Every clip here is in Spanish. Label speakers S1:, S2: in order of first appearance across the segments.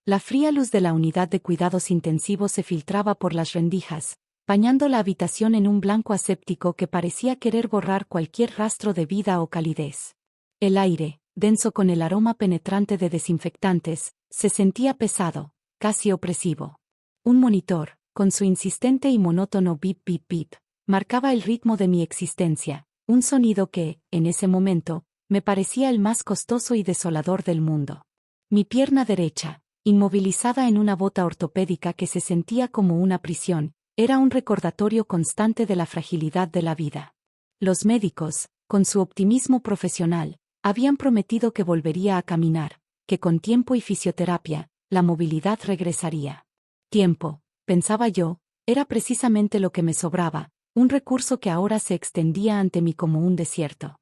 S1: La fría luz de la unidad de cuidados intensivos se filtraba por las rendijas, bañando la habitación en un blanco aséptico que parecía querer borrar cualquier rastro de vida o calidez. El aire, denso con el aroma penetrante de desinfectantes, se sentía pesado, casi opresivo. Un monitor, con su insistente y monótono bip bip bip, marcaba el ritmo de mi existencia, un sonido que, en ese momento, me parecía el más costoso y desolador del mundo. Mi pierna derecha, inmovilizada en una bota ortopédica que se sentía como una prisión, era un recordatorio constante de la fragilidad de la vida. Los médicos, con su optimismo profesional, habían prometido que volvería a caminar, que con tiempo y fisioterapia, la movilidad regresaría. Tiempo, pensaba yo, era precisamente lo que me sobraba, un recurso que ahora se extendía ante mí como un desierto.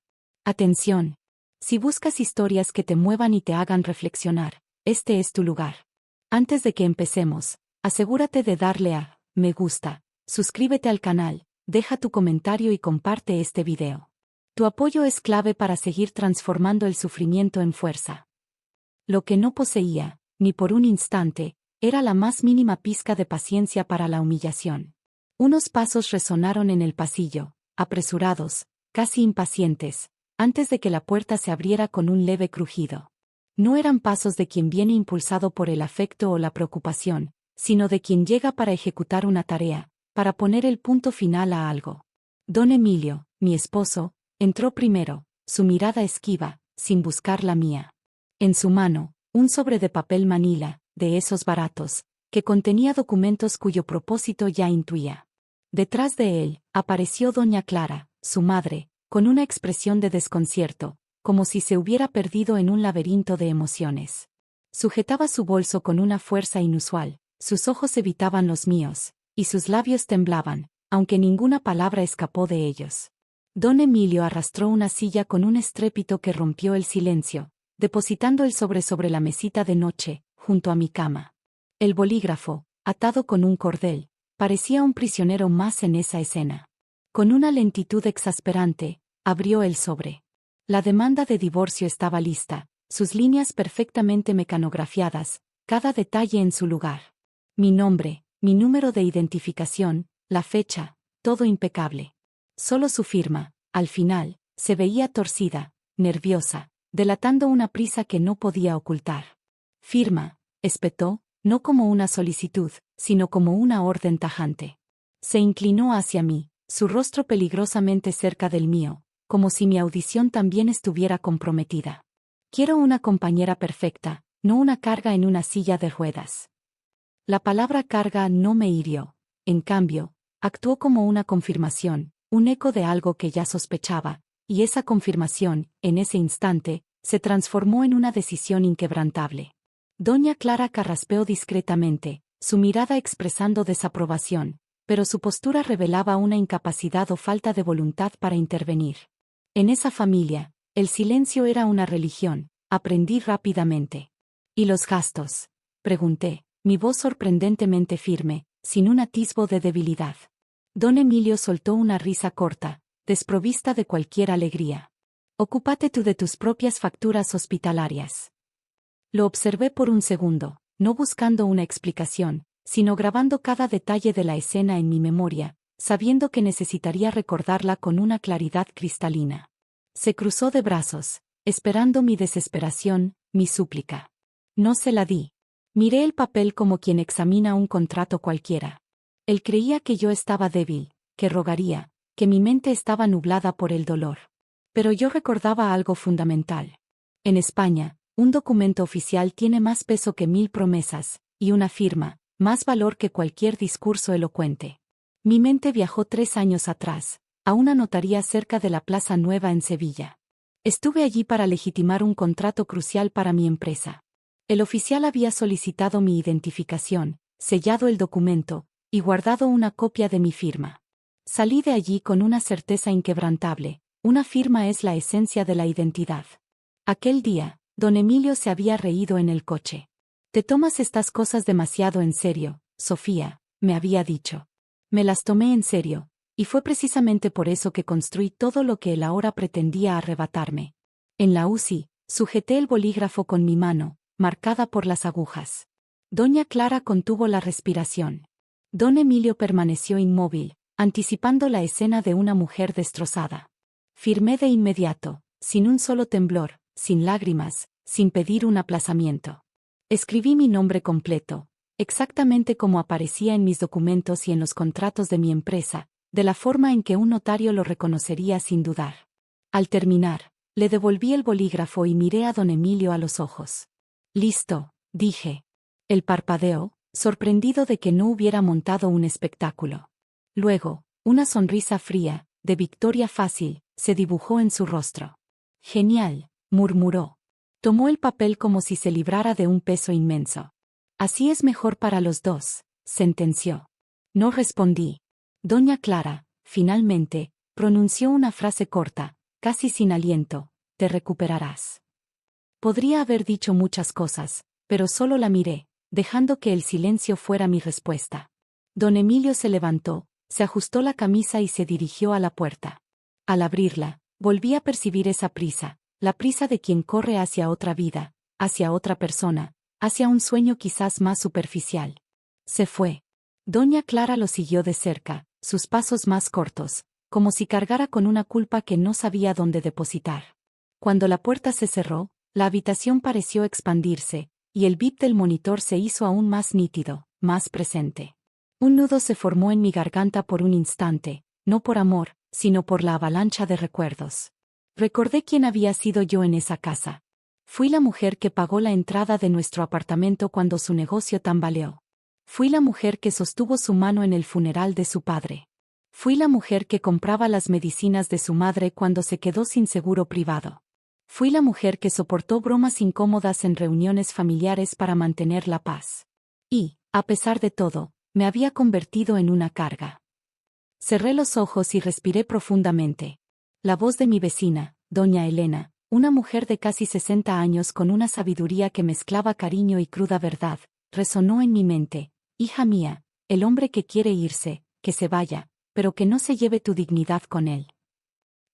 S1: Atención. Si buscas historias que te muevan y te hagan reflexionar, este es tu lugar. Antes de que empecemos, asegúrate de darle a me gusta, suscríbete al canal, deja tu comentario y comparte este video. Tu apoyo es clave para seguir transformando el sufrimiento en fuerza. Lo que no poseía, ni por un instante, era la más mínima pizca de paciencia para la humillación. Unos pasos resonaron en el pasillo, apresurados, casi impacientes, antes de que la puerta se abriera con un leve crujido. No eran pasos de quien viene impulsado por el afecto o la preocupación, sino de quien llega para ejecutar una tarea, para poner el punto final a algo. Don Emilio, mi esposo, entró primero, su mirada esquiva, sin buscar la mía. En su mano, un sobre de papel manila, de esos baratos, que contenía documentos cuyo propósito ya intuía. Detrás de él, apareció doña Clara, su madre, con una expresión de desconcierto, como si se hubiera perdido en un laberinto de emociones. Sujetaba su bolso con una fuerza inusual, sus ojos evitaban los míos, y sus labios temblaban, aunque ninguna palabra escapó de ellos. Don Emilio arrastró una silla con un estrépito que rompió el silencio, depositando el sobre la mesita de noche, junto a mi cama. El bolígrafo, atado con un cordel, parecía un prisionero más en esa escena. Con una lentitud exasperante, abrió el sobre. La demanda de divorcio estaba lista, sus líneas perfectamente mecanografiadas, cada detalle en su lugar. Mi nombre, mi número de identificación, la fecha, todo impecable. Solo su firma, al final, se veía torcida, nerviosa, delatando una prisa que no podía ocultar. Firma, espetó, no como una solicitud, sino como una orden tajante. Se inclinó hacia mí, su rostro peligrosamente cerca del mío, como si mi audición también estuviera comprometida. Quiero una compañera perfecta, no una carga en una silla de ruedas. La palabra carga no me hirió, en cambio, actuó como una confirmación, un eco de algo que ya sospechaba, y esa confirmación, en ese instante, se transformó en una decisión inquebrantable. Doña Clara carraspeó discretamente, su mirada expresando desaprobación, pero su postura revelaba una incapacidad o falta de voluntad para intervenir. En esa familia, el silencio era una religión, aprendí rápidamente. ¿Y los gastos?, pregunté, mi voz sorprendentemente firme, sin un atisbo de debilidad. Don Emilio soltó una risa corta, desprovista de cualquier alegría. Ocúpate tú de tus propias facturas hospitalarias. Lo observé por un segundo, no buscando una explicación, sino grabando cada detalle de la escena en mi memoria, sabiendo que necesitaría recordarla con una claridad cristalina. Se cruzó de brazos, esperando mi desesperación, mi súplica. No se la di. Miré el papel como quien examina un contrato cualquiera. Él creía que yo estaba débil, que rogaría, que mi mente estaba nublada por el dolor. Pero yo recordaba algo fundamental. En España, un documento oficial tiene más peso que 1000 promesas, y una firma, más valor que cualquier discurso elocuente. Mi mente viajó 3 años atrás, a una notaría cerca de la Plaza Nueva en Sevilla. Estuve allí para legitimar un contrato crucial para mi empresa. El oficial había solicitado mi identificación, sellado el documento, y guardado una copia de mi firma. Salí de allí con una certeza inquebrantable, una firma es la esencia de la identidad. Aquel día, don Emilio se había reído en el coche. Te tomas estas cosas demasiado en serio, Sofía, me había dicho. Me las tomé en serio, y fue precisamente por eso que construí todo lo que él ahora pretendía arrebatarme. En la UCI, sujeté el bolígrafo con mi mano, marcada por las agujas. Doña Clara contuvo la respiración. Don Emilio permaneció inmóvil, anticipando la escena de una mujer destrozada. Firmé de inmediato, sin un solo temblor, sin lágrimas, sin pedir un aplazamiento. Escribí mi nombre completo, exactamente como aparecía en mis documentos y en los contratos de mi empresa, de la forma en que un notario lo reconocería sin dudar. Al terminar, le devolví el bolígrafo y miré a don Emilio a los ojos. «Listo», dije. Él parpadeó, sorprendido de que no hubiera montado un espectáculo. Luego, una sonrisa fría, de victoria fácil, se dibujó en su rostro. «Genial», murmuró. Tomó el papel como si se librara de un peso inmenso. «Así es mejor para los dos», sentenció. No respondí. Doña Clara, finalmente, pronunció una frase corta, casi sin aliento: «Te recuperarás». Podría haber dicho muchas cosas, pero solo la miré, dejando que el silencio fuera mi respuesta. Don Emilio se levantó, se ajustó la camisa y se dirigió a la puerta. Al abrirla, volví a percibir esa prisa, la prisa de quien corre hacia otra vida, hacia otra persona, hacia un sueño quizás más superficial. Se fue. Doña Clara lo siguió de cerca, sus pasos más cortos, como si cargara con una culpa que no sabía dónde depositar. Cuando la puerta se cerró, la habitación pareció expandirse, y el bip del monitor se hizo aún más nítido, más presente. Un nudo se formó en mi garganta por un instante, no por amor, sino por la avalancha de recuerdos. Recordé quién había sido yo en esa casa. Fui la mujer que pagó la entrada de nuestro apartamento cuando su negocio tambaleó. Fui la mujer que sostuvo su mano en el funeral de su padre. Fui la mujer que compraba las medicinas de su madre cuando se quedó sin seguro privado. Fui la mujer que soportó bromas incómodas en reuniones familiares para mantener la paz. Y, a pesar de todo, me había convertido en una carga. Cerré los ojos y respiré profundamente. La voz de mi vecina, doña Elena, una mujer de casi 60 años con una sabiduría que mezclaba cariño y cruda verdad, resonó en mi mente: «Hija mía, el hombre que quiere irse, que se vaya, pero que no se lleve tu dignidad con él».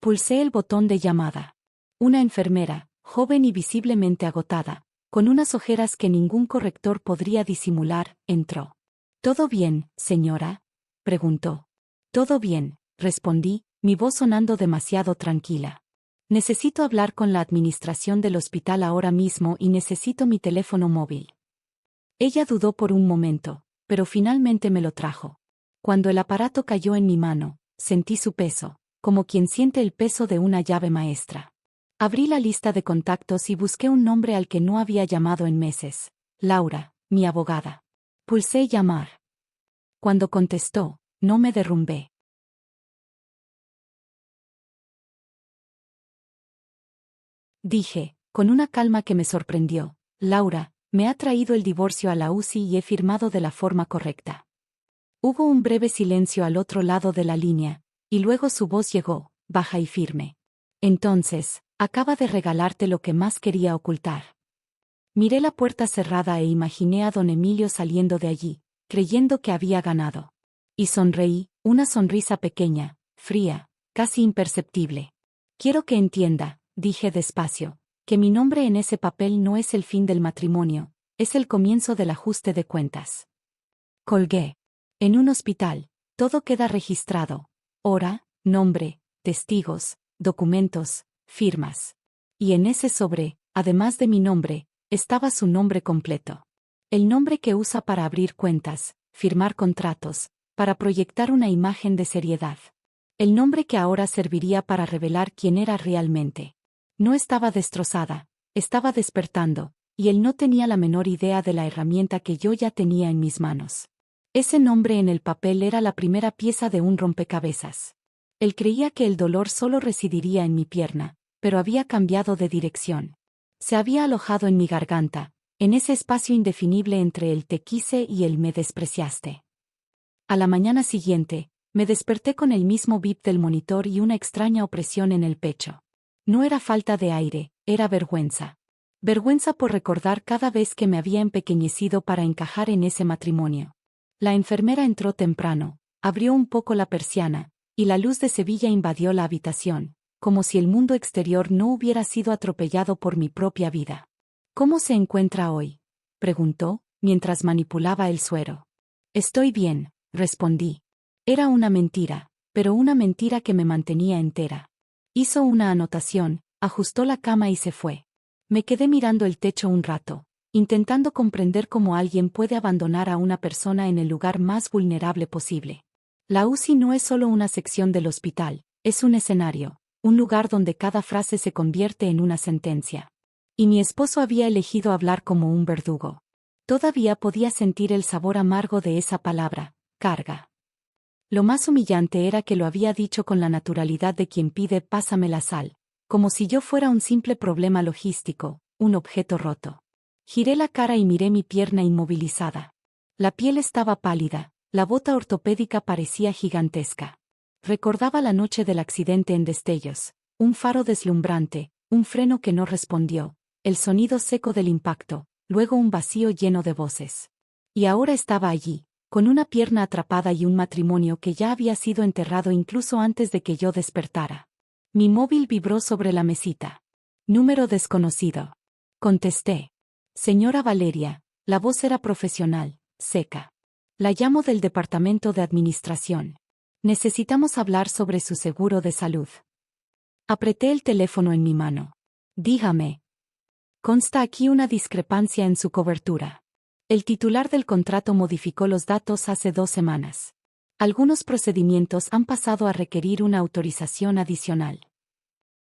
S1: Pulsé el botón de llamada. Una enfermera, joven y visiblemente agotada, con unas ojeras que ningún corrector podría disimular, entró. «¿Todo bien, señora?», preguntó. «Todo bien», respondí, mi voz sonando demasiado tranquila. «Necesito hablar con la administración del hospital ahora mismo y necesito mi teléfono móvil». Ella dudó por un momento, pero finalmente me lo trajo. Cuando el aparato cayó en mi mano, sentí su peso, como quien siente el peso de una llave maestra. Abrí la lista de contactos y busqué un nombre al que no había llamado en meses: Laura, mi abogada. Pulsé llamar. Cuando contestó, no me derrumbé. Dije, con una calma que me sorprendió: «Laura, me ha traído el divorcio a la UCI y he firmado de la forma correcta». Hubo un breve silencio al otro lado de la línea, y luego su voz llegó, baja y firme. «Entonces, acaba de regalarte lo que más quería ocultar». Miré la puerta cerrada e imaginé a don Emilio saliendo de allí, creyendo que había ganado. Y sonreí, una sonrisa pequeña, fría, casi imperceptible. «Quiero que entienda», dije despacio, «que mi nombre en ese papel no es el fin del matrimonio, es el comienzo del ajuste de cuentas». Colgué. En un hospital, todo queda registrado: hora, nombre, testigos, documentos, firmas. Y en ese sobre, además de mi nombre, estaba su nombre completo. El nombre que usa para abrir cuentas, firmar contratos, para proyectar una imagen de seriedad. El nombre que ahora serviría para revelar quién era realmente. No estaba destrozada, estaba despertando, y él no tenía la menor idea de la herramienta que yo ya tenía en mis manos. Ese nombre en el papel era la primera pieza de un rompecabezas. Él creía que el dolor solo residiría en mi pierna, pero había cambiado de dirección. Se había alojado en mi garganta, en ese espacio indefinible entre el te quise y el me despreciaste. A la mañana siguiente, me desperté con el mismo bip del monitor y una extraña opresión en el pecho. No era falta de aire, era vergüenza. Vergüenza por recordar cada vez que me había empequeñecido para encajar en ese matrimonio. La enfermera entró temprano, abrió un poco la persiana, y la luz de Sevilla invadió la habitación, como si el mundo exterior no hubiera sido atropellado por mi propia vida. «¿Cómo se encuentra hoy?», preguntó, mientras manipulaba el suero. Estoy bien, respondí. Era una mentira, pero una mentira que me mantenía entera. Hizo una anotación, ajustó la cama y se fue. Me quedé mirando el techo un rato, intentando comprender cómo alguien puede abandonar a una persona en el lugar más vulnerable posible. La UCI no es solo una sección del hospital, es un escenario, un lugar donde cada frase se convierte en una sentencia. Y mi esposo había elegido hablar como un verdugo. Todavía podía sentir el sabor amargo de esa palabra, carga. Lo más humillante era que lo había dicho con la naturalidad de quien pide pásame la sal, como si yo fuera un simple problema logístico, un objeto roto. Giré la cara y miré mi pierna inmovilizada. La piel estaba pálida, la bota ortopédica parecía gigantesca. Recordaba la noche del accidente en destellos, un faro deslumbrante, un freno que no respondió, el sonido seco del impacto, luego un vacío lleno de voces. Y ahora estaba allí, con una pierna atrapada y un matrimonio que ya había sido enterrado incluso antes de que yo despertara. Mi móvil vibró sobre la mesita. Número desconocido. Contesté. Señora Valeria, la voz era profesional, seca. La llamo del departamento de administración. Necesitamos hablar sobre su seguro de salud. Apreté el teléfono en mi mano. Dígame. Consta aquí una discrepancia en su cobertura. El titular del contrato modificó los datos hace 2 semanas. Algunos procedimientos han pasado a requerir una autorización adicional.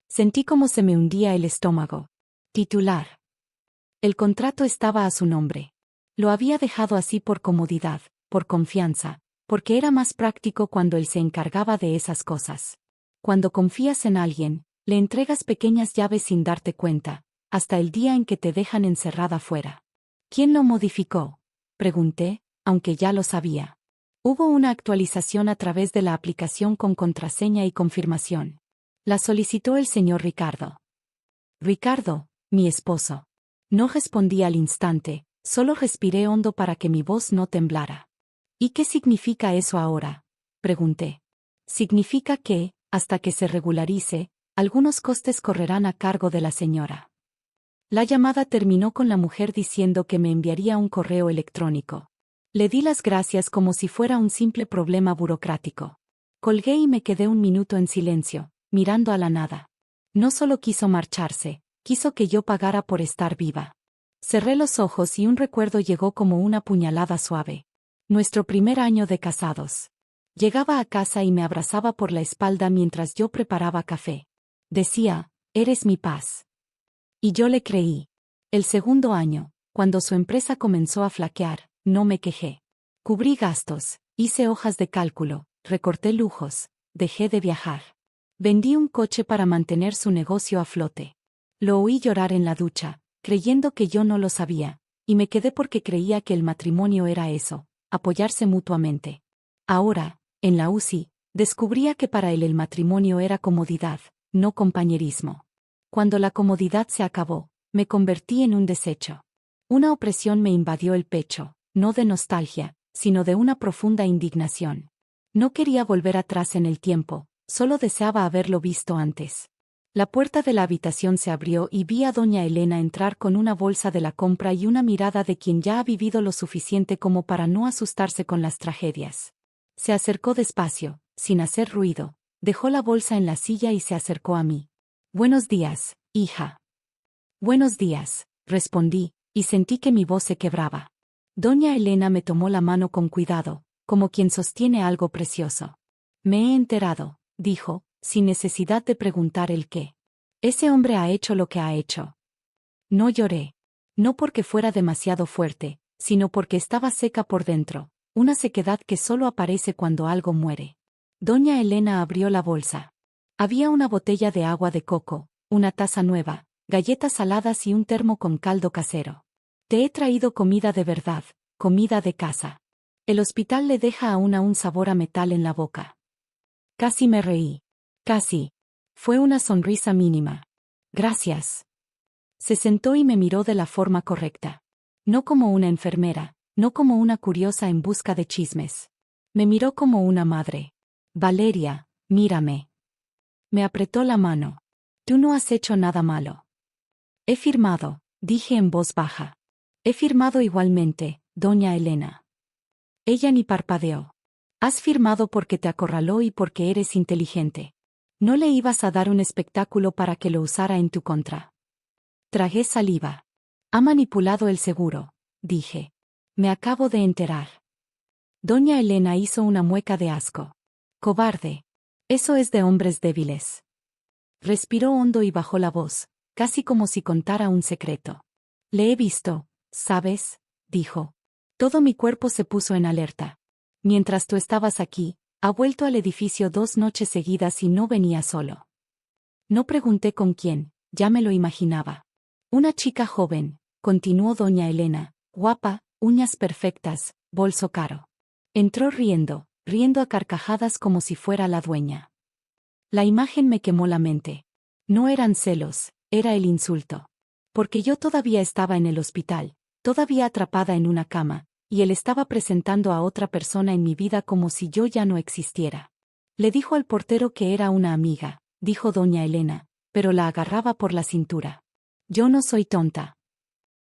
S1: Sentí como se me hundía el estómago. Titular. El contrato estaba a su nombre. Lo había dejado así por comodidad, por confianza, porque era más práctico cuando él se encargaba de esas cosas. Cuando confías en alguien, le entregas pequeñas llaves sin darte cuenta, hasta el día en que te dejan encerrada fuera. ¿Quién lo modificó?, pregunté, aunque ya lo sabía. Hubo una actualización a través de la aplicación con contraseña y confirmación. La solicitó el señor Ricardo. Ricardo, mi esposo. No respondí al instante, solo respiré hondo para que mi voz no temblara. ¿Y qué significa eso ahora?, pregunté. Significa que, hasta que se regularice, algunos costes correrán a cargo de la señora. La llamada terminó con la mujer diciendo que me enviaría un correo electrónico. Le di las gracias como si fuera un simple problema burocrático. Colgué y me quedé un minuto en silencio, mirando a la nada. No solo quiso marcharse, quiso que yo pagara por estar viva. Cerré los ojos y un recuerdo llegó como una puñalada suave. Nuestro primer año de casados. Llegaba a casa y me abrazaba por la espalda mientras yo preparaba café. Decía, eres mi paz. Y yo le creí. El segundo año, cuando su empresa comenzó a flaquear, no me quejé. Cubrí gastos, hice hojas de cálculo, recorté lujos, dejé de viajar. Vendí un coche para mantener su negocio a flote. Lo oí llorar en la ducha, creyendo que yo no lo sabía, y me quedé porque creía que el matrimonio era eso, apoyarse mutuamente. Ahora, en la UCI, descubría que para él el matrimonio era comodidad, no compañerismo. Cuando la comodidad se acabó, me convertí en un desecho. Una opresión me invadió el pecho, no de nostalgia, sino de una profunda indignación. No quería volver atrás en el tiempo, solo deseaba haberlo visto antes. La puerta de la habitación se abrió y vi a doña Elena entrar con una bolsa de la compra y una mirada de quien ya ha vivido lo suficiente como para no asustarse con las tragedias. Se acercó despacio, sin hacer ruido, dejó la bolsa en la silla y se acercó a mí. Buenos días, hija. Buenos días, respondí, y sentí que mi voz se quebraba. Doña Elena me tomó la mano con cuidado, como quien sostiene algo precioso. Me he enterado, dijo, sin necesidad de preguntar el qué. Ese hombre ha hecho lo que ha hecho. No lloré. No porque fuera demasiado fuerte, sino porque estaba seca por dentro, una sequedad que solo aparece cuando algo muere. Doña Elena abrió la bolsa. Había una botella de agua de coco, una taza nueva, galletas saladas y un termo con caldo casero. Te he traído comida de verdad, comida de casa. El hospital le deja aún un sabor a metal en la boca. Casi me reí. Casi. Fue una sonrisa mínima. Gracias. Se sentó y me miró de la forma correcta. No como una enfermera, no como una curiosa en busca de chismes. Me miró como una madre. Valeria, mírame. Me apretó la mano. Tú no has hecho nada malo. He firmado, dije en voz baja. He firmado igualmente, doña Elena. Ella ni parpadeó. Has firmado porque te acorraló y porque eres inteligente. No le ibas a dar un espectáculo para que lo usara en tu contra. Tragué saliva. Ha manipulado el seguro, dije. Me acabo de enterar. Doña Elena hizo una mueca de asco. Cobarde. Eso es de hombres débiles. Respiró hondo y bajó la voz, casi como si contara un secreto. Le he visto, ¿sabes? Dijo. Todo mi cuerpo se puso en alerta. Mientras tú estabas aquí, ha vuelto al edificio 2 noches seguidas y no venía solo. No pregunté con quién, ya me lo imaginaba. Una chica joven, continuó doña Elena, guapa, uñas perfectas, bolso caro. Entró riendo a carcajadas como si fuera la dueña. La imagen me quemó la mente. No eran celos, era el insulto. Porque yo todavía estaba en el hospital, todavía atrapada en una cama, y él estaba presentando a otra persona en mi vida como si yo ya no existiera. Le dijo al portero que era una amiga, dijo doña Elena, pero la agarraba por la cintura. Yo no soy tonta.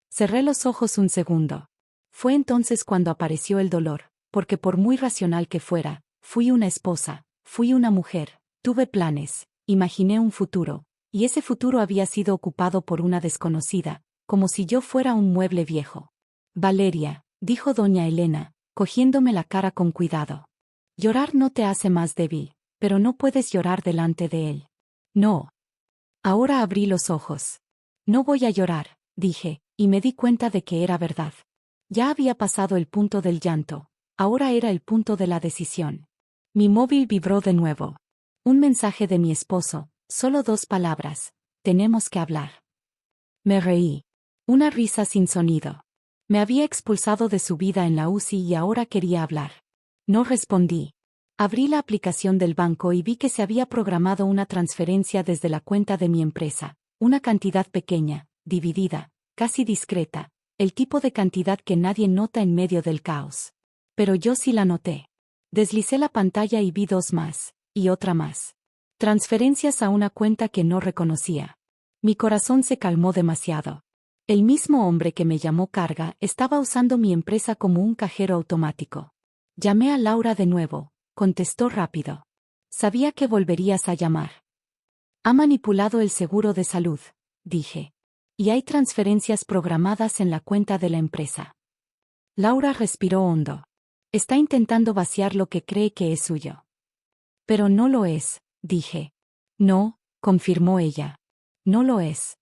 S1: Cerré los ojos un segundo. Fue entonces cuando apareció el dolor, porque por muy racional que fuera, fui una esposa, fui una mujer, tuve planes, imaginé un futuro, y ese futuro había sido ocupado por una desconocida, como si yo fuera un mueble viejo. Valeria, dijo doña Elena, cogiéndome la cara con cuidado. Llorar no te hace más débil, pero no puedes llorar delante de él. No. Ahora abrí los ojos. No voy a llorar, dije, y me di cuenta de que era verdad. Ya había pasado el punto del llanto, ahora era el punto de la decisión. Mi móvil vibró de nuevo. Un mensaje de mi esposo, solo 2 palabras, tenemos que hablar. Me reí. Una risa sin sonido. Me había expulsado de su vida en la UCI y ahora quería hablar. No respondí. Abrí la aplicación del banco y vi que se había programado una transferencia desde la cuenta de mi empresa, una cantidad pequeña, dividida, casi discreta, el tipo de cantidad que nadie nota en medio del caos. Pero yo sí la noté. Deslicé la pantalla y vi 2 más, y otra más. Transferencias a una cuenta que no reconocía. Mi corazón se calmó demasiado. El mismo hombre que me llamó carga estaba usando mi empresa como un cajero automático. Llamé a Laura de nuevo, contestó rápido. Sabía que volverías a llamar. Ha manipulado el seguro de salud, dije. Y hay transferencias programadas en la cuenta de la empresa. Laura respiró hondo. Está intentando vaciar lo que cree que es suyo. Pero no lo es, dije. No, confirmó ella. No lo es.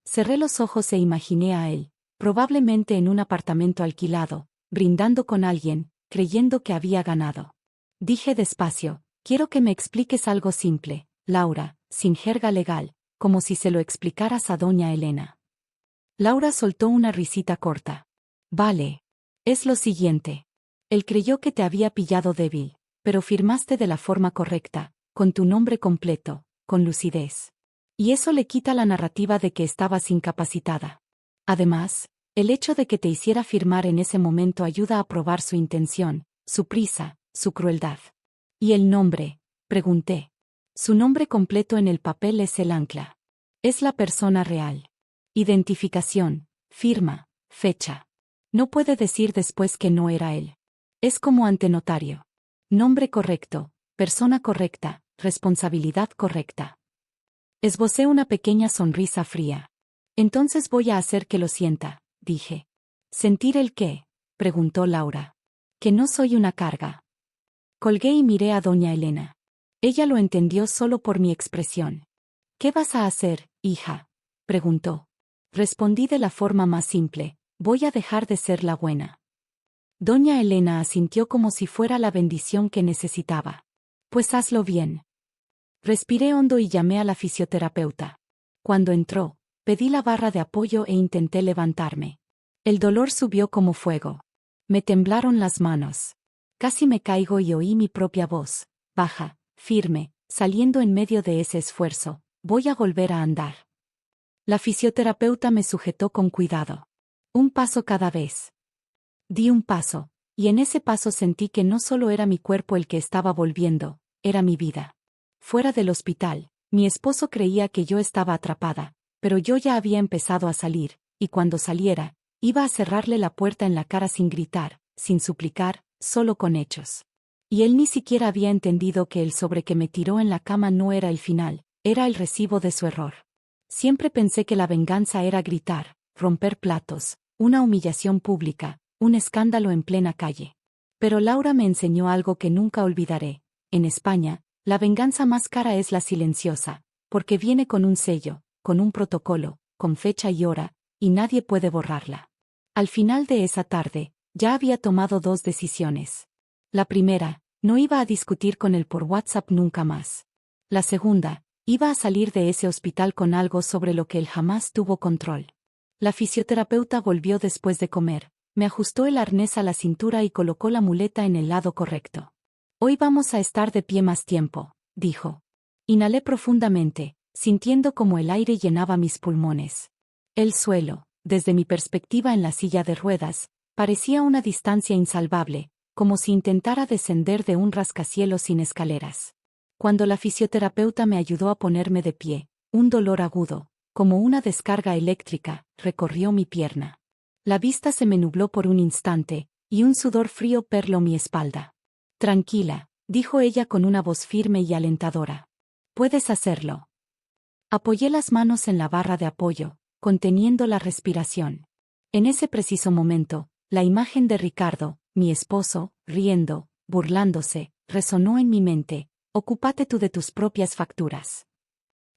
S1: Cerré los ojos e imaginé a él, probablemente en un apartamento alquilado, brindando con alguien, creyendo que había ganado. Dije despacio, quiero que me expliques algo simple, Laura, sin jerga legal, como si se lo explicaras a doña Elena. Laura soltó una risita corta. Vale. Es lo siguiente. Él creyó que te había pillado débil, pero firmaste de la forma correcta, con tu nombre completo, con lucidez. Y eso le quita la narrativa de que estabas incapacitada. Además, el hecho de que te hiciera firmar en ese momento ayuda a probar su intención, su prisa, su crueldad. ¿Y el nombre? Pregunté. Su nombre completo en el papel es el ancla. Es la persona real. Identificación, firma, fecha. No puede decir después que no era él. Es como ante notario. Nombre correcto, persona correcta, responsabilidad correcta. Esbocé una pequeña sonrisa fría. Entonces voy a hacer que lo sienta, dije. ¿Sentir el qué? Preguntó Laura. Que no soy una carga. Colgué y miré a doña Elena. Ella lo entendió solo por mi expresión. ¿Qué vas a hacer, hija? Preguntó. Respondí de la forma más simple, voy a dejar de ser la buena. Doña Elena asintió como si fuera la bendición que necesitaba. Pues hazlo bien. Respiré hondo y llamé a la fisioterapeuta. Cuando entró, pedí la barra de apoyo e intenté levantarme. El dolor subió como fuego. Me temblaron las manos. Casi me caigo y oí mi propia voz, baja, firme, saliendo en medio de ese esfuerzo. Voy a volver a andar. La fisioterapeuta me sujetó con cuidado. Un paso cada vez. Di un paso, y en ese paso sentí que no solo era mi cuerpo el que estaba volviendo, era mi vida. Fuera del hospital, mi esposo creía que yo estaba atrapada, pero yo ya había empezado a salir, y cuando saliera, Iba a cerrarle la puerta en la cara sin gritar, sin suplicar, solo con hechos. Y él ni siquiera había entendido que el sobre que me tiró en la cama no era el final, era el recibo de su error. Siempre pensé que la venganza era gritar, romper platos, una humillación pública, un escándalo en plena calle. Pero Laura me enseñó algo que nunca olvidaré. En España, la venganza más cara es la silenciosa, porque viene con un sello, con un protocolo, con fecha y hora, y nadie puede borrarla. Al final de esa tarde, ya había tomado 2 decisiones. La primera, no iba a discutir con él por WhatsApp nunca más. La segunda, iba a salir de ese hospital con algo sobre lo que él jamás tuvo control. La fisioterapeuta volvió después de comer, me ajustó el arnés a la cintura y colocó la muleta en el lado correcto. Hoy vamos a estar de pie más tiempo, dijo. Inhalé profundamente, sintiendo como el aire llenaba mis pulmones. El suelo, desde mi perspectiva en la silla de ruedas, parecía una distancia insalvable, como si intentara descender de un rascacielos sin escaleras. Cuando la fisioterapeuta me ayudó a ponerme de pie, un dolor agudo, como una descarga eléctrica, recorrió mi pierna. La vista se me nubló por un instante, y un sudor frío perló mi espalda. Tranquila, dijo ella con una voz firme y alentadora. Puedes hacerlo. Apoyé las manos en la barra de apoyo, conteniendo la respiración. En ese preciso momento, la imagen de Ricardo, mi esposo, riendo, burlándose, resonó en mi mente. Ocúpate tú de tus propias facturas.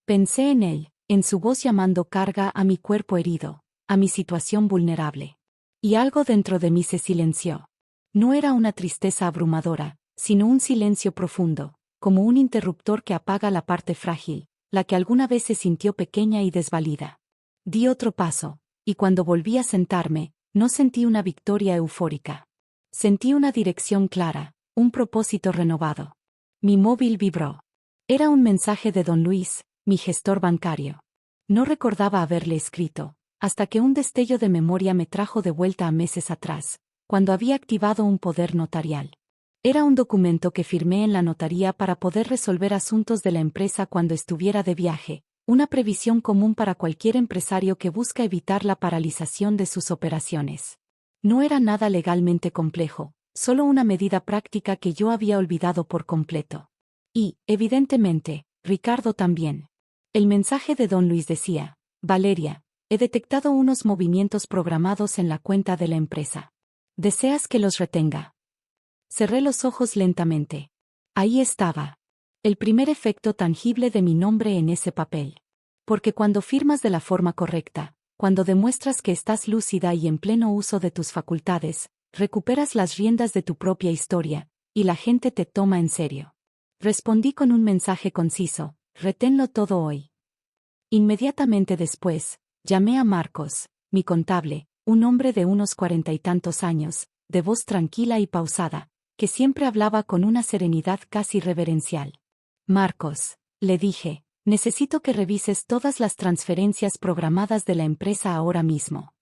S1: Pensé en él, en su voz llamando carga a mi cuerpo herido, a mi situación vulnerable. Y algo dentro de mí se silenció. No era una tristeza abrumadora, sino un silencio profundo, como un interruptor que apaga la parte frágil, la que alguna vez se sintió pequeña y desvalida. Di otro paso, y cuando volví a sentarme, no sentí una victoria eufórica. Sentí una dirección clara, un propósito renovado. Mi móvil vibró. Era un mensaje de don Luis, mi gestor bancario. No recordaba haberle escrito, hasta que un destello de memoria me trajo de vuelta a meses atrás, cuando había activado un poder notarial. Era un documento que firmé en la notaría para poder resolver asuntos de la empresa cuando estuviera de viaje, una previsión común para cualquier empresario que busca evitar la paralización de sus operaciones. No era nada legalmente complejo, solo una medida práctica que yo había olvidado por completo. Y, evidentemente, Ricardo también. El mensaje de don Luis decía: Valeria, he detectado unos movimientos programados en la cuenta de la empresa. ¿Deseas que los retenga? Cerré los ojos lentamente. Ahí estaba. El primer efecto tangible de mi nombre en ese papel. Porque cuando firmas de la forma correcta, cuando demuestras que estás lúcida y en pleno uso de tus facultades, recuperas las riendas de tu propia historia, y la gente te toma en serio. Respondí con un mensaje conciso: reténlo todo hoy. Inmediatamente después, llamé a Marcos, mi contable, un hombre de unos 40 y tantos años, de voz tranquila y pausada, que siempre hablaba con una serenidad casi reverencial. Marcos, le dije, necesito que revises todas las transferencias programadas de la empresa ahora mismo.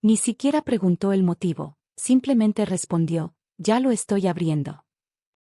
S1: Ni siquiera preguntó el motivo, simplemente respondió: ya lo estoy abriendo.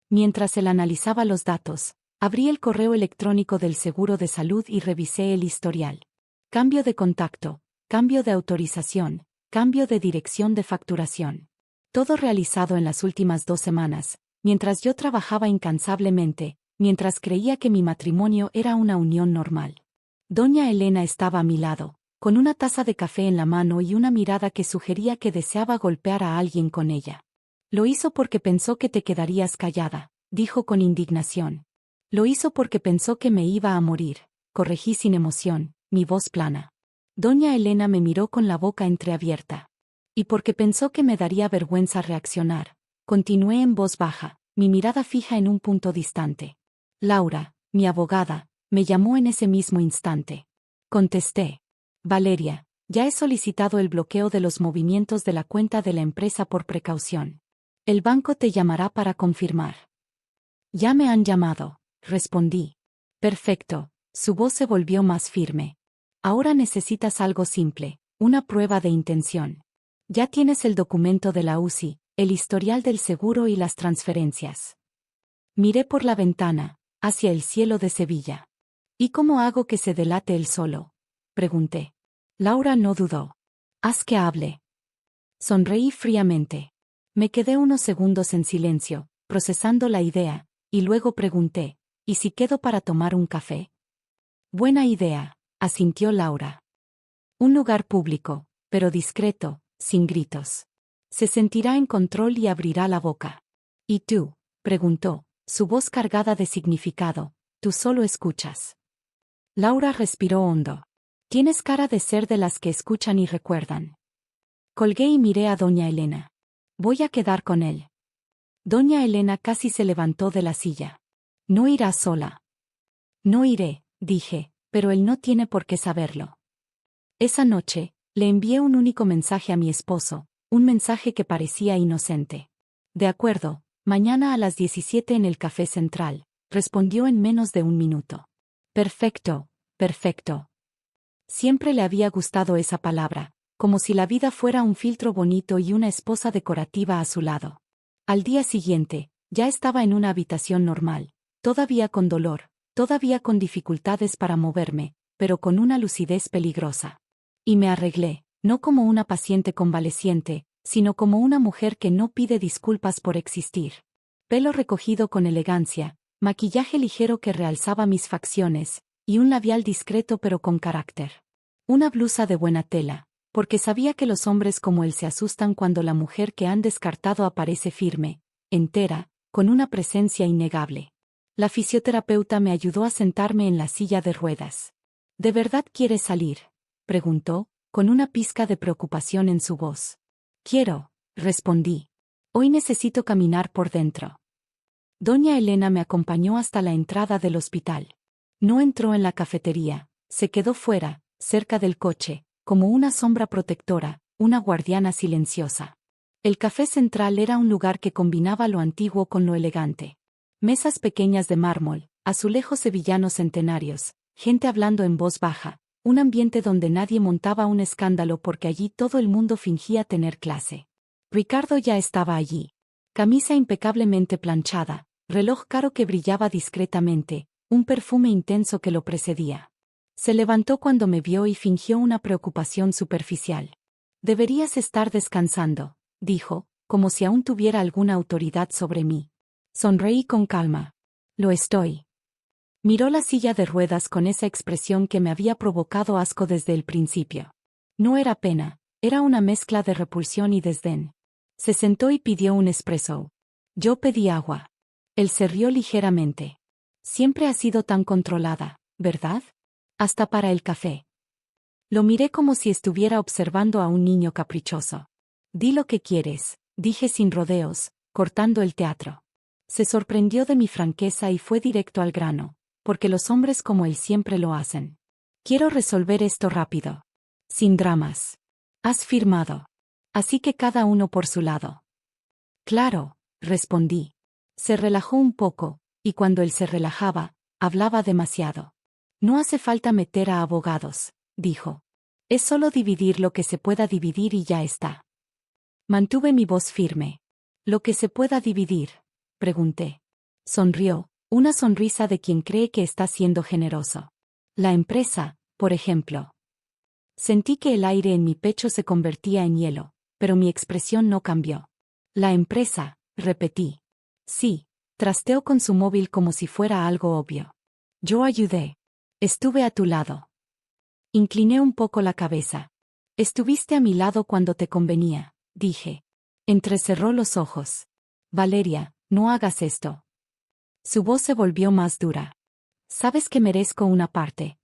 S1: Mientras él analizaba los datos, abrí el correo electrónico del seguro de salud y revisé el historial. Cambio de contacto, cambio de autorización, cambio de dirección de facturación. Todo realizado en las últimas 2 semanas, mientras yo trabajaba incansablemente, mientras creía que mi matrimonio era una unión normal. Doña Elena estaba a mi lado, con una taza de café en la mano y una mirada que sugería que deseaba golpear a alguien con ella. Lo hizo porque pensó que te quedarías callada, dijo con indignación. Lo hizo porque pensó que me iba a morir, corregí sin emoción, mi voz plana. Doña Elena me miró con la boca entreabierta. Y porque pensó que me daría vergüenza reaccionar, continué en voz baja, mi mirada fija en un punto distante. Laura, mi abogada, me llamó en ese mismo instante. Contesté. Valeria, ya he solicitado el bloqueo de los movimientos de la cuenta de la empresa por precaución. El banco te llamará para confirmar. Ya me han llamado, respondí. Perfecto, su voz se volvió más firme. Ahora necesitas algo simple, una prueba de intención. Ya tienes el documento de la UCI, el historial del seguro y las transferencias. Miré por la ventana, hacia el cielo de Sevilla. ¿Y cómo hago que se delate el solo?, pregunté. Laura no dudó. Haz que hable. Sonreí fríamente. Me quedé unos segundos en silencio, procesando la idea, y luego pregunté, ¿y si quedo para tomar un café? Buena idea, asintió Laura. Un lugar público, pero discreto, sin gritos. Se sentirá en control y abrirá la boca. ¿Y tú? Preguntó, su voz cargada de significado. Tú solo escuchas. Laura respiró hondo. Tienes cara de ser de las que escuchan y recuerdan. Colgué y miré a doña Elena. Voy a quedar con él. Doña Elena casi se levantó de la silla. No irás sola. No iré, dije, pero él no tiene por qué saberlo. Esa noche, le envié un único mensaje a mi esposo, un mensaje que parecía inocente. De acuerdo, mañana a las 17 en el Café Central, respondió en menos de un minuto. Perfecto, perfecto. Siempre le había gustado esa palabra, como si la vida fuera un filtro bonito y una esposa decorativa a su lado. Al día siguiente, ya estaba en una habitación normal, todavía con dolor, todavía con dificultades para moverme, pero con una lucidez peligrosa. Y me arreglé, no como una paciente convaleciente, sino como una mujer que no pide disculpas por existir. Pelo recogido con elegancia, maquillaje ligero que realzaba mis facciones, y un labial discreto pero con carácter. Una blusa de buena tela, porque sabía que los hombres como él se asustan cuando la mujer que han descartado aparece firme, entera, con una presencia innegable. La fisioterapeuta me ayudó a sentarme en la silla de ruedas. ¿De verdad quieres salir?, preguntó, con una pizca de preocupación en su voz. Quiero, respondí. Hoy necesito caminar por dentro. Doña Elena me acompañó hasta la entrada del hospital. No entró en la cafetería, se quedó fuera, cerca del coche, como una sombra protectora, una guardiana silenciosa. El Café Central era un lugar que combinaba lo antiguo con lo elegante. Mesas pequeñas de mármol, azulejos sevillanos centenarios, gente hablando en voz baja, un ambiente donde nadie montaba un escándalo porque allí todo el mundo fingía tener clase. Ricardo ya estaba allí. Camisa impecablemente planchada, reloj caro que brillaba discretamente, un perfume intenso que lo precedía. Se levantó cuando me vio y fingió una preocupación superficial. Deberías estar descansando, dijo, como si aún tuviera alguna autoridad sobre mí. Sonreí con calma. Lo estoy. Miró la silla de ruedas con esa expresión que me había provocado asco desde el principio. No era pena, era una mezcla de repulsión y desdén. Se sentó y pidió un espresso. Yo pedí agua. Él se rió ligeramente. Siempre has sido tan controlada, ¿verdad? Hasta para el café. Lo miré como si estuviera observando a un niño caprichoso. Di lo que quieres, dije sin rodeos, cortando el teatro. Se sorprendió de mi franqueza y fue directo al grano, porque los hombres como él siempre lo hacen. Quiero resolver esto rápido. Sin dramas. Has firmado. Así que cada uno por su lado. Claro, respondí. Se relajó un poco, y cuando él se relajaba, hablaba demasiado. No hace falta meter a abogados, dijo. Es solo dividir lo que se pueda dividir y ya está. Mantuve mi voz firme. ¿Lo que se pueda dividir?, pregunté. Sonrió, una sonrisa de quien cree que está siendo generoso. La empresa, por ejemplo. Sentí que el aire en mi pecho se convertía en hielo, pero mi expresión no cambió. La empresa, repetí. Sí, trasteó con su móvil como si fuera algo obvio. Yo ayudé. Estuve a tu lado. Incliné un poco la cabeza. Estuviste a mi lado cuando te convenía, dije. Entrecerró los ojos. Valeria, no hagas esto. Su voz se volvió más dura. Sabes que merezco una parte.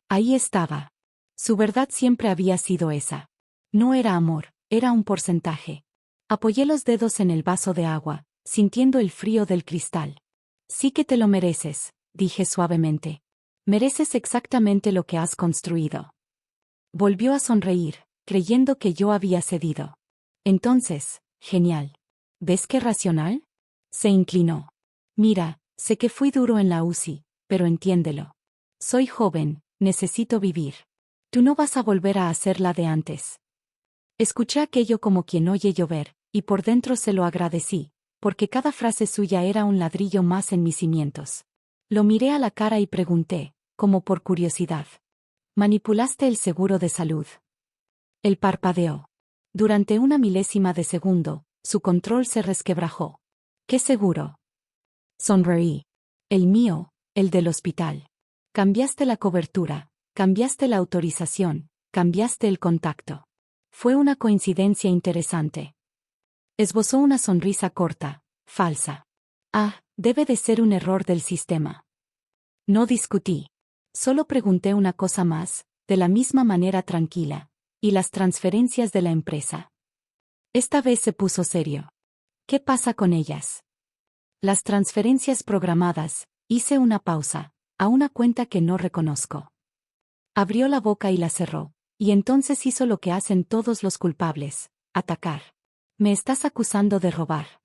S1: Ahí estaba. Su verdad siempre había sido esa. No era amor, era un porcentaje. Apoyé los dedos en el vaso de agua, sintiendo el frío del cristal. Sí que te lo mereces, dije suavemente. Mereces exactamente lo que has construido. Volvió a sonreír, creyendo que yo había cedido. Entonces, genial. ¿Ves qué racional? Se inclinó. Mira, sé que fui duro en la UCI, pero entiéndelo. Soy joven, necesito vivir. Tú no vas a volver a hacer la de antes. Escuché aquello como quien oye llover, y por dentro se lo agradecí, porque cada frase suya era un ladrillo más en mis cimientos. Lo miré a la cara y pregunté, como por curiosidad. ¿Manipulaste el seguro de salud? Él parpadeó. Durante una milésima de segundo, su control se resquebrajó. ¿Qué seguro? Sonreí. El mío, el del hospital. Cambiaste la cobertura, cambiaste la autorización, cambiaste el contacto. Fue una coincidencia interesante. Esbozó una sonrisa corta, falsa. Ah, debe de ser un error del sistema. No discutí. Solo pregunté una cosa más, de la misma manera tranquila. ¿Y las transferencias de la empresa? Esta vez se puso serio. ¿Qué pasa con ellas? Las transferencias programadas, hice una pausa, a una cuenta que no reconozco. Abrió la boca y la cerró, y entonces hizo lo que hacen todos los culpables, atacar. ¿Me estás acusando de robar?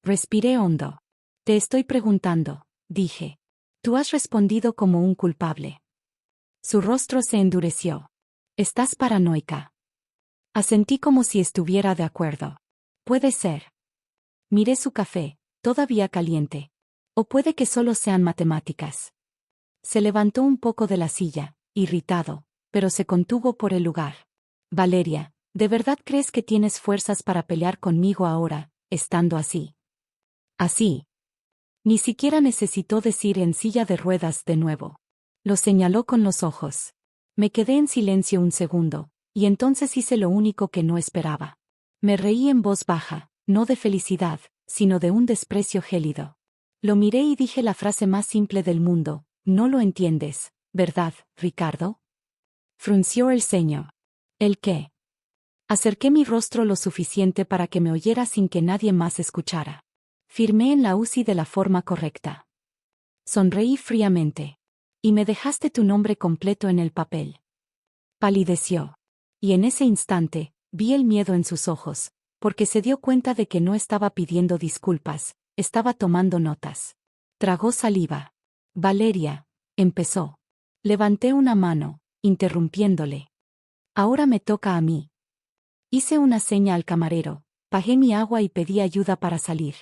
S1: Respiré hondo. Te estoy preguntando, dije. Tú has respondido como un culpable. Su rostro se endureció. ¿Estás paranoica? Asentí como si estuviera de acuerdo. Puede ser. Miré su café, todavía caliente. O puede que solo sean matemáticas. Se levantó un poco de la silla, irritado, pero se contuvo por el lugar. Valeria, ¿de verdad crees que tienes fuerzas para pelear conmigo ahora, estando así? Así. Ni siquiera necesitó decir en silla de ruedas de nuevo. Lo señaló con los ojos. Me quedé en silencio un segundo, y entonces hice lo único que no esperaba. Me reí en voz baja, no de felicidad, sino de un desprecio gélido. Lo miré y dije la frase más simple del mundo, no lo entiendes, ¿verdad, Ricardo? Frunció el ceño. ¿El qué? Acerqué mi rostro lo suficiente para que me oyera sin que nadie más escuchara. Firmé en la UCI de la forma correcta. Sonreí fríamente. Y me dejaste tu nombre completo en el papel. Palideció. Y en ese instante, vi el miedo en sus ojos, porque se dio cuenta de que no estaba pidiendo disculpas, estaba tomando notas. Tragó saliva. Valeria, empezó. Levanté una mano, interrumpiéndole. Ahora me toca a mí. Hice una seña al camarero, pagué mi agua y pedí ayuda para salir.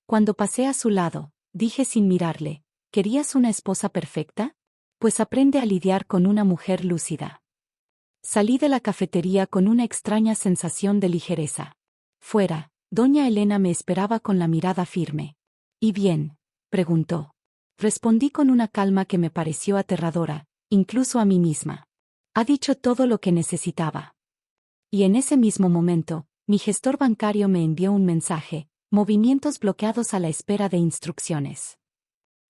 S1: Cuando pasé a su lado, dije sin mirarle, ¿querías una esposa perfecta? Pues aprende a lidiar con una mujer lúcida. Salí de la cafetería con una extraña sensación de ligereza. Fuera, doña Elena me esperaba con la mirada firme. ¿Y bien? Preguntó. Respondí con una calma que me pareció aterradora, incluso a mí misma. Ha dicho todo lo que necesitaba. Y en ese mismo momento, mi gestor bancario me envió un mensaje, movimientos bloqueados a la espera de instrucciones.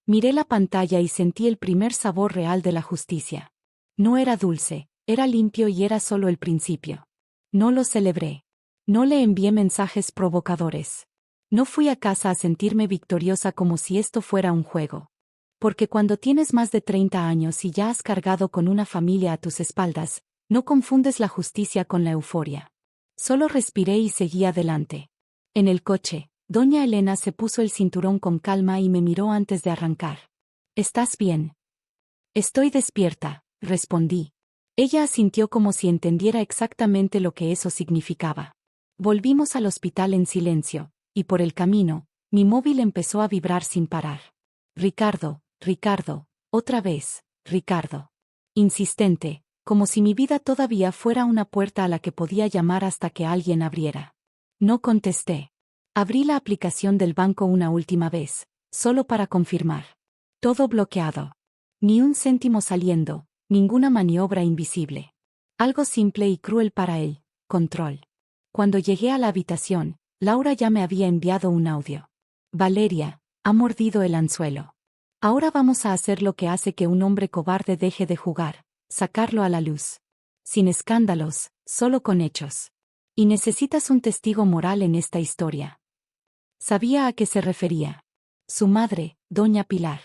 S1: Miré la pantalla y sentí el primer sabor real de la justicia. No era dulce, era limpio y era solo el principio. No lo celebré. No le envié mensajes provocadores. No fui a casa a sentirme victoriosa como si esto fuera un juego. Porque cuando tienes más de 30 años y ya has cargado con una familia a tus espaldas, no confundes la justicia con la euforia. Solo respiré y seguí adelante. En el coche, doña Elena se puso el cinturón con calma y me miró antes de arrancar. ¿Estás bien? Estoy despierta, respondí. Ella asintió como si entendiera exactamente lo que eso significaba. Volvimos al hospital en silencio, y por el camino, mi móvil empezó a vibrar sin parar. Ricardo, Ricardo, otra vez, Ricardo. Insistente, como si mi vida todavía fuera una puerta a la que podía llamar hasta que alguien abriera. No contesté. Abrí la aplicación del banco una última vez, solo para confirmar. Todo bloqueado. Ni un céntimo saliendo, ninguna maniobra invisible. Algo simple y cruel para él, control. Cuando llegué a la habitación, Laura ya me había enviado un audio. Valeria, ha mordido el anzuelo. Ahora vamos a hacer lo que hace que un hombre cobarde deje de jugar, sacarlo a la luz. Sin escándalos, solo con hechos. Y necesitas un testigo moral en esta historia. Sabía a qué se refería. Su madre, Doña Pilar.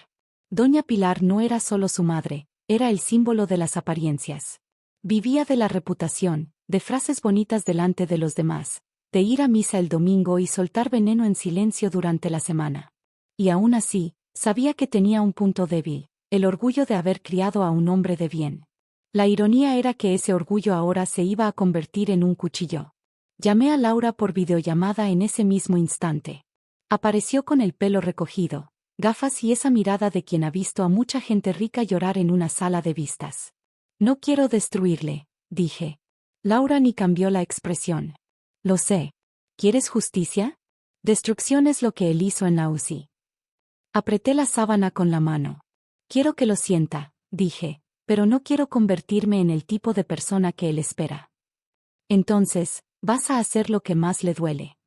S1: Doña Pilar no era solo su madre, era el símbolo de las apariencias. Vivía de la reputación, de frases bonitas delante de los demás, de ir a misa el domingo y soltar veneno en silencio durante la semana. Y aún así, sabía que tenía un punto débil, el orgullo de haber criado a un hombre de bien. La ironía era que ese orgullo ahora se iba a convertir en un cuchillo. Llamé a Laura por videollamada en ese mismo instante. Apareció con el pelo recogido, gafas y esa mirada de quien ha visto a mucha gente rica llorar en una sala de vistas. No quiero destruirle, dije. Laura ni cambió la expresión. Lo sé. ¿Quieres justicia? Destrucción es lo que él hizo en la UCI. Apreté la sábana con la mano. Quiero que lo sienta, dije, pero no quiero convertirme en el tipo de persona que él espera. Entonces, vas a hacer lo que más le duele.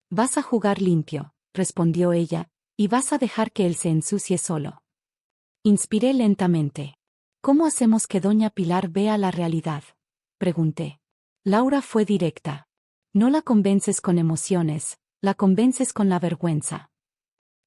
S1: Vas a jugar limpio, respondió ella, y vas a dejar que él se ensucie solo. Inspiré lentamente. ¿Cómo hacemos que doña Pilar vea la realidad? Pregunté. Laura fue directa. No la convences con emociones, la convences con la vergüenza.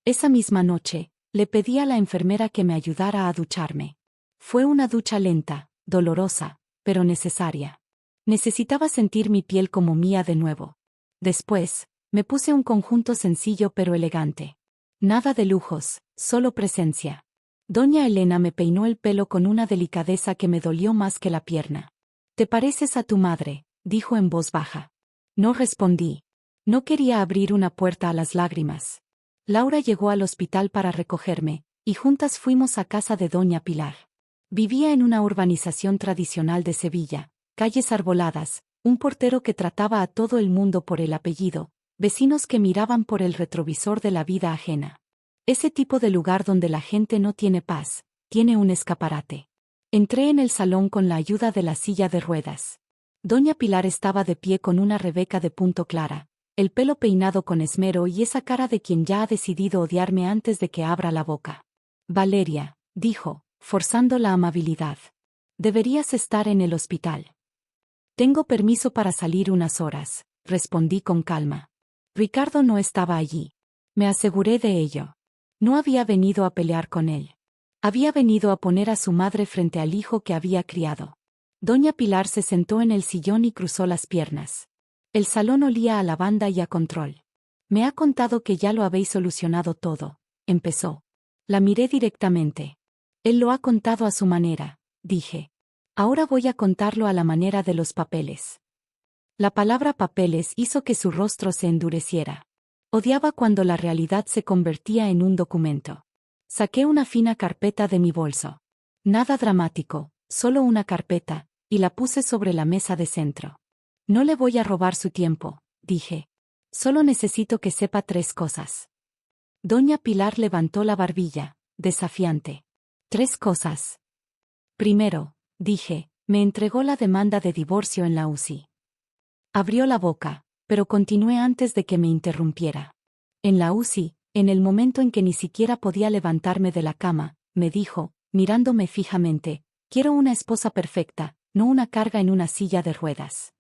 S1: Esa misma noche, le pedí a la enfermera que me ayudara a ducharme. Fue una ducha lenta, dolorosa, pero necesaria. Necesitaba sentir mi piel como mía de nuevo. Después, me puse un conjunto sencillo pero elegante. Nada de lujos, solo presencia. Doña Elena me peinó el pelo con una delicadeza que me dolió más que la pierna. «Te pareces a tu madre», dijo en voz baja. No respondí. No quería abrir una puerta a las lágrimas. Laura llegó al hospital para recogerme, y juntas fuimos a casa de doña Pilar. Vivía en una urbanización tradicional de Sevilla, calles arboladas, un portero que trataba a todo el mundo por el apellido, vecinos que miraban por el retrovisor de la vida ajena. Ese tipo de lugar donde la gente no tiene paz, tiene un escaparate. Entré en el salón con la ayuda de la silla de ruedas. Doña Pilar estaba de pie con una Rebeca de punto clara, el pelo peinado con esmero y esa cara de quien ya ha decidido odiarme antes de que abra la boca. «Valeria», dijo, forzando la amabilidad. «Deberías estar en el hospital». «Tengo permiso para salir unas horas», respondí con calma. Ricardo no estaba allí. Me aseguré de ello. No había venido a pelear con él. Había venido a poner a su madre frente al hijo que había criado. Doña Pilar se sentó en el sillón y cruzó las piernas. El salón olía a lavanda y a control. «Me ha contado que ya lo habéis solucionado todo», empezó. La miré directamente. «Él lo ha contado a su manera», dije. «Ahora voy a contarlo a la manera de los papeles». La palabra papeles hizo que su rostro se endureciera. Odiaba cuando la realidad se convertía en un documento. Saqué una fina carpeta de mi bolso. Nada dramático, solo una carpeta, y la puse sobre la mesa de centro. «No le voy a robar su tiempo», dije. «Solo necesito que sepa 3 cosas». Doña Pilar levantó la barbilla, desafiante. «¿3 cosas?» «Primero», dije, «me entregó la demanda de divorcio en la UCI». Abrió la boca, pero continué antes de que me interrumpiera. «En la UCI, en el momento en que ni siquiera podía levantarme de la cama», me dijo, mirándome fijamente, «quiero una esposa perfecta, no una carga en una silla de ruedas».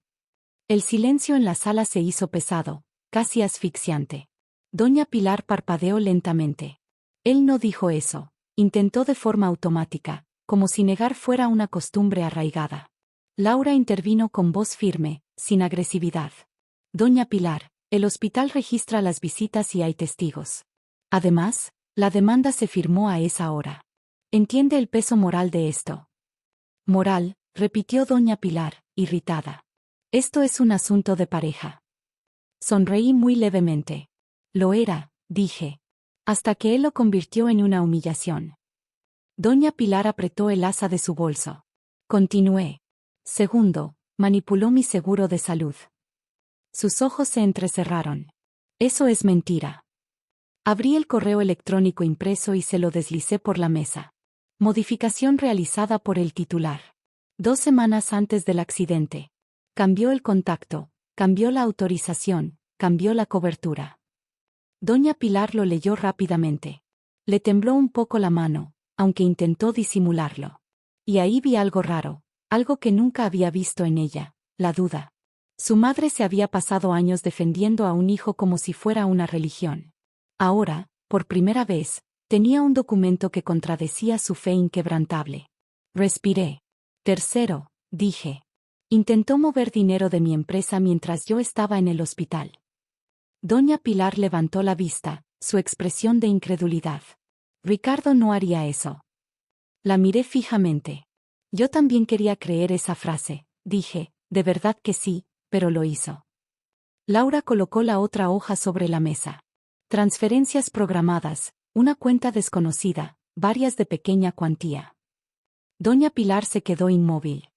S1: El silencio en la sala se hizo pesado, casi asfixiante. Doña Pilar parpadeó lentamente. Él no dijo eso, intentó de forma automática, como si negar fuera una costumbre arraigada. Laura intervino con voz firme, sin agresividad. «Doña Pilar, el hospital registra las visitas y hay testigos. Además, la demanda se firmó a esa hora. ¿Entiende el peso moral de esto?» «Moral», repitió doña Pilar, irritada. «Esto es un asunto de pareja». Sonreí muy levemente. «Lo era», dije. Hasta que él lo convirtió en una humillación. Doña Pilar apretó el asa de su bolso. Continué. «Segundo, manipuló mi seguro de salud». Sus ojos se entrecerraron. «Eso es mentira». Abrí el correo electrónico impreso y se lo deslicé por la mesa. Modificación realizada por el titular. 2 semanas antes del accidente. Cambió el contacto, cambió la autorización, cambió la cobertura. Doña Pilar lo leyó rápidamente. Le tembló un poco la mano, aunque intentó disimularlo. Y ahí vi algo raro, algo que nunca había visto en ella, la duda. Su madre se había pasado años defendiendo a un hijo como si fuera una religión. Ahora, por primera vez, tenía un documento que contradecía su fe inquebrantable. Respiré. «Tercero», dije. «Intentó mover dinero de mi empresa mientras yo estaba en el hospital». Doña Pilar levantó la vista, su expresión de incredulidad. «Ricardo no haría eso». La miré fijamente. Yo también quería creer esa frase, dije, de verdad que sí, pero lo hizo. Laura colocó la otra hoja sobre la mesa. Transferencias programadas, una cuenta desconocida, varias de pequeña cuantía. Doña Pilar se quedó inmóvil.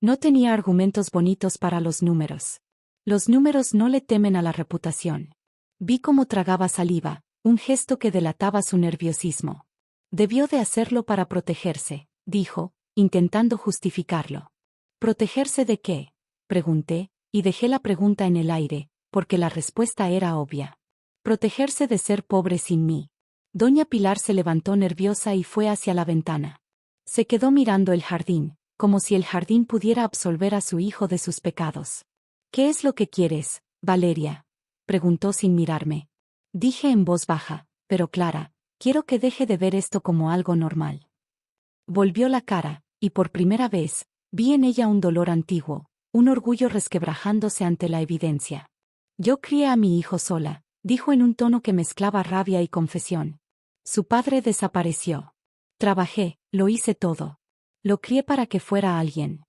S1: No tenía argumentos bonitos para los números. Los números no le temen a la reputación. Vi cómo tragaba saliva, un gesto que delataba su nerviosismo. Debió de hacerlo para protegerse, dijo, intentando justificarlo. ¿Protegerse de qué?, pregunté, y dejé la pregunta en el aire, porque la respuesta era obvia. Protegerse de ser pobre sin mí. Doña Pilar se levantó nerviosa y fue hacia la ventana. Se quedó mirando el jardín, como si el jardín pudiera absolver a su hijo de sus pecados. ¿Qué es lo que quieres, Valeria?, preguntó sin mirarme. Dije en voz baja, pero clara, quiero que deje de ver esto como algo normal. Volvió la cara, y por primera vez, vi en ella un dolor antiguo, un orgullo resquebrajándose ante la evidencia. Yo crié a mi hijo sola, dijo en un tono que mezclaba rabia y confesión. Su padre desapareció. Trabajé, lo hice todo. Lo crié para que fuera alguien.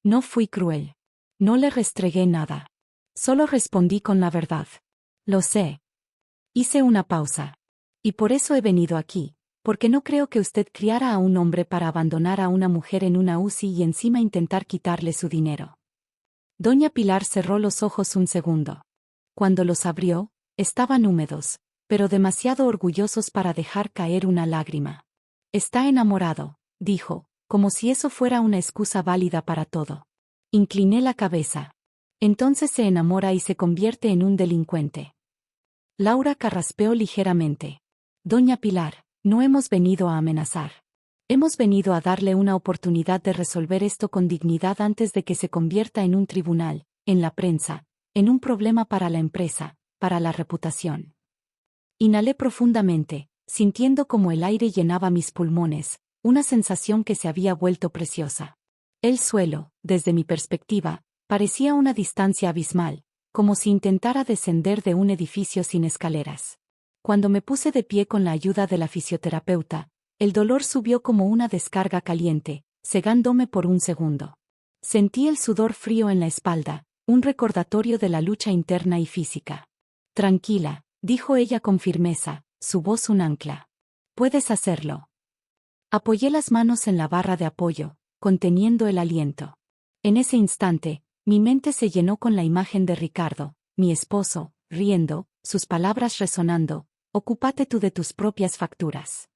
S1: No fui cruel. No le restregué nada. Solo respondí con la verdad. Lo sé. Hice una pausa. Y por eso he venido aquí, porque no creo que usted criara a un hombre para abandonar a una mujer en una UCI y encima intentar quitarle su dinero. Doña Pilar cerró los ojos un segundo. Cuando los abrió, estaban húmedos, pero demasiado orgullosos para dejar caer una lágrima. Está enamorado, dijo, como si eso fuera una excusa válida para todo. Incliné la cabeza. Entonces se enamora y se convierte en un delincuente. Laura carraspeó ligeramente. Doña Pilar, no hemos venido a amenazar. Hemos venido a darle una oportunidad de resolver esto con dignidad antes de que se convierta en un tribunal, en la prensa, en un problema para la empresa, para la reputación. Inhalé profundamente, sintiendo como el aire llenaba mis pulmones, una sensación que se había vuelto preciosa. El suelo, desde mi perspectiva, parecía una distancia abismal, como si intentara descender de un edificio sin escaleras. Cuando me puse de pie con la ayuda de la fisioterapeuta, el dolor subió como una descarga caliente, cegándome por un segundo. Sentí el sudor frío en la espalda, un recordatorio de la lucha interna y física. Tranquila, dijo ella con firmeza, su voz un ancla. Puedes hacerlo. Apoyé las manos en la barra de apoyo, conteniendo el aliento. En ese instante, mi mente se llenó con la imagen de Ricardo, mi esposo, riendo, sus palabras resonando, ocúpate tú de tus propias facturas.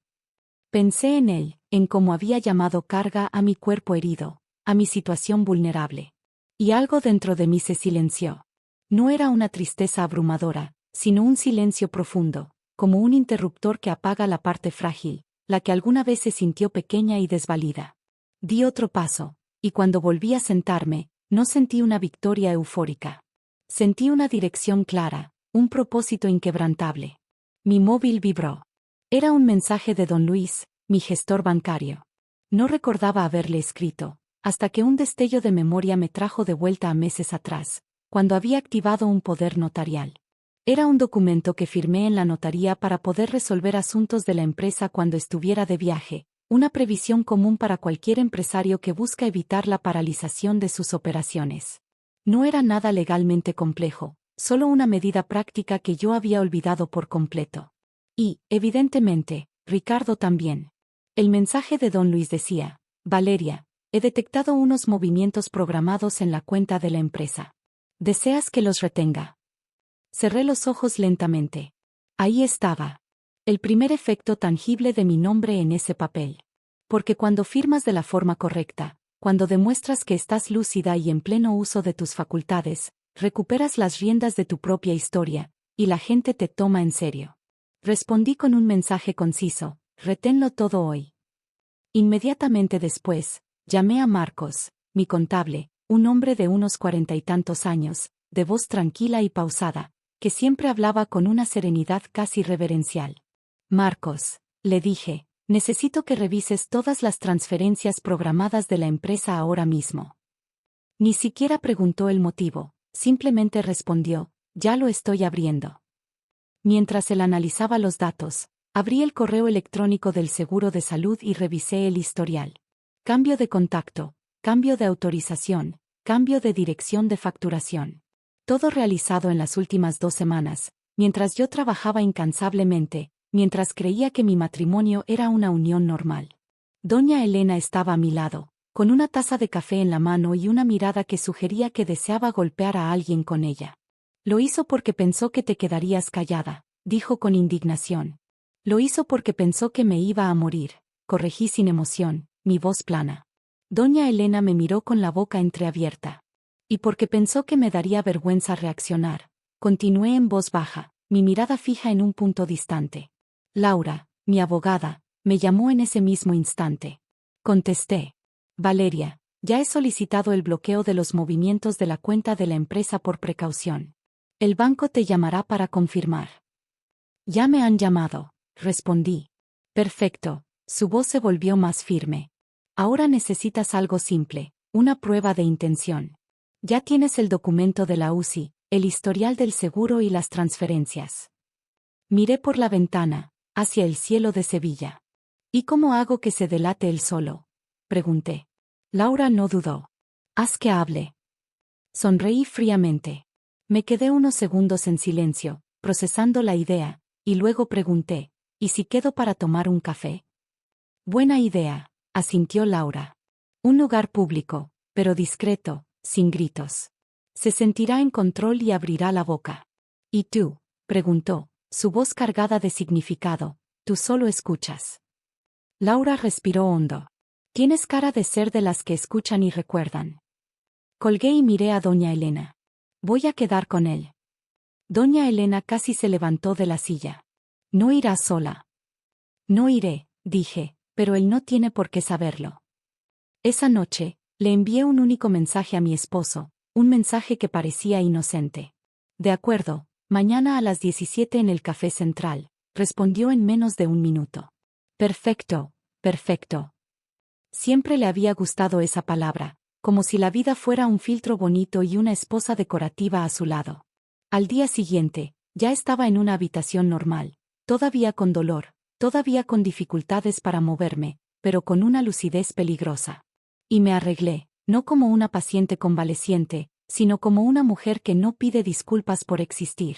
S1: Pensé en él, en cómo había llamado carga a mi cuerpo herido, a mi situación vulnerable. Y algo dentro de mí se silenció. No era una tristeza abrumadora, sino un silencio profundo, como un interruptor que apaga la parte frágil, la que alguna vez se sintió pequeña y desvalida. Di otro paso, y cuando volví a sentarme, no sentí una victoria eufórica. Sentí una dirección clara, un propósito inquebrantable. Mi móvil vibró. Era un mensaje de don Luis, mi gestor bancario. No recordaba haberle escrito, hasta que un destello de memoria me trajo de vuelta a meses atrás, cuando había activado un poder notarial. Era un documento que firmé en la notaría para poder resolver asuntos de la empresa cuando estuviera de viaje, una previsión común para cualquier empresario que busca evitar la paralización de sus operaciones. No era nada legalmente complejo, solo una medida práctica que yo había olvidado por completo. Y, evidentemente, Ricardo también. El mensaje de don Luis decía: Valeria, he detectado unos movimientos programados en la cuenta de la empresa. ¿Deseas que los retenga? Cerré los ojos lentamente. Ahí estaba. El primer efecto tangible de mi nombre en ese papel. Porque cuando firmas de la forma correcta, cuando demuestras que estás lúcida y en pleno uso de tus facultades, recuperas las riendas de tu propia historia, y la gente te toma en serio. Respondí con un mensaje conciso: reténlo todo hoy. Inmediatamente después, llamé a Marcos, mi contable, un hombre de unos 40 y tantos años, de voz tranquila y pausada, que siempre hablaba con una serenidad casi reverencial. Marcos, le dije, necesito que revises todas las transferencias programadas de la empresa ahora mismo. Ni siquiera preguntó el motivo, simplemente respondió: ya lo estoy abriendo. Mientras él analizaba los datos, abrí el correo electrónico del seguro de salud y revisé el historial. Cambio de contacto, cambio de autorización, cambio de dirección de facturación. Todo realizado en las últimas 2 semanas, mientras yo trabajaba incansablemente, mientras creía que mi matrimonio era una unión normal. Doña Elena estaba a mi lado, con una taza de café en la mano y una mirada que sugería que deseaba golpear a alguien con ella. Lo hizo porque pensó que te quedarías callada, dijo con indignación. Lo hizo porque pensó que me iba a morir, corregí sin emoción, mi voz plana. Doña Elena me miró con la boca entreabierta. Y porque pensó que me daría vergüenza reaccionar, continué en voz baja, mi mirada fija en un punto distante. Laura, mi abogada, me llamó en ese mismo instante. Contesté. Valeria, ya he solicitado el bloqueo de los movimientos de la cuenta de la empresa por precaución. El banco te llamará para confirmar. Ya me han llamado, respondí. Perfecto, su voz se volvió más firme. Ahora necesitas algo simple, una prueba de intención. Ya tienes el documento de la UCI, el historial del seguro y las transferencias. Miré por la ventana, hacia el cielo de Sevilla. ¿Y cómo hago que se delate él solo? Pregunté. Laura no dudó. Haz que hable. Sonreí fríamente. Me quedé unos segundos en silencio, procesando la idea, y luego pregunté, ¿y si quedo para tomar un café? Buena idea, asintió Laura. Un lugar público, pero discreto, sin gritos. Se sentirá en control y abrirá la boca. ¿Y tú? Preguntó, su voz cargada de significado. Tú solo escuchas. Laura respiró hondo. Tienes cara de ser de las que escuchan y recuerdan. Colgué y miré a doña Elena. Voy a quedar con él. Doña Elena casi se levantó de la silla. No irás sola. No iré, dije, pero él no tiene por qué saberlo. Esa noche, le envié un único mensaje a mi esposo, un mensaje que parecía inocente. De acuerdo, mañana a las 17 en el Café Central, respondió en menos de un minuto. Perfecto, perfecto. Siempre le había gustado esa palabra, como si la vida fuera un filtro bonito y una esposa decorativa a su lado. Al día siguiente, ya estaba en una habitación normal, todavía con dolor, todavía con dificultades para moverme, pero con una lucidez peligrosa. Y me arreglé, no como una paciente convaleciente, sino como una mujer que no pide disculpas por existir.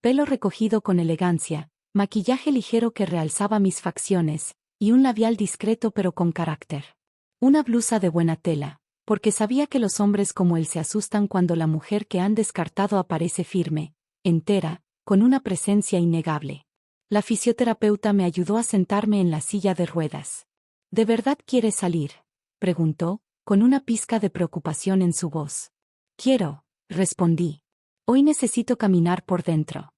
S1: Pelo recogido con elegancia, maquillaje ligero que realzaba mis facciones, y un labial discreto pero con carácter. Una blusa de buena tela, porque sabía que los hombres como él se asustan cuando la mujer que han descartado aparece firme, entera, con una presencia innegable. La fisioterapeuta me ayudó a sentarme en la silla de ruedas. ¿De verdad quieres salir?, preguntó, con una pizca de preocupación en su voz. Quiero, respondí. Hoy necesito caminar por dentro.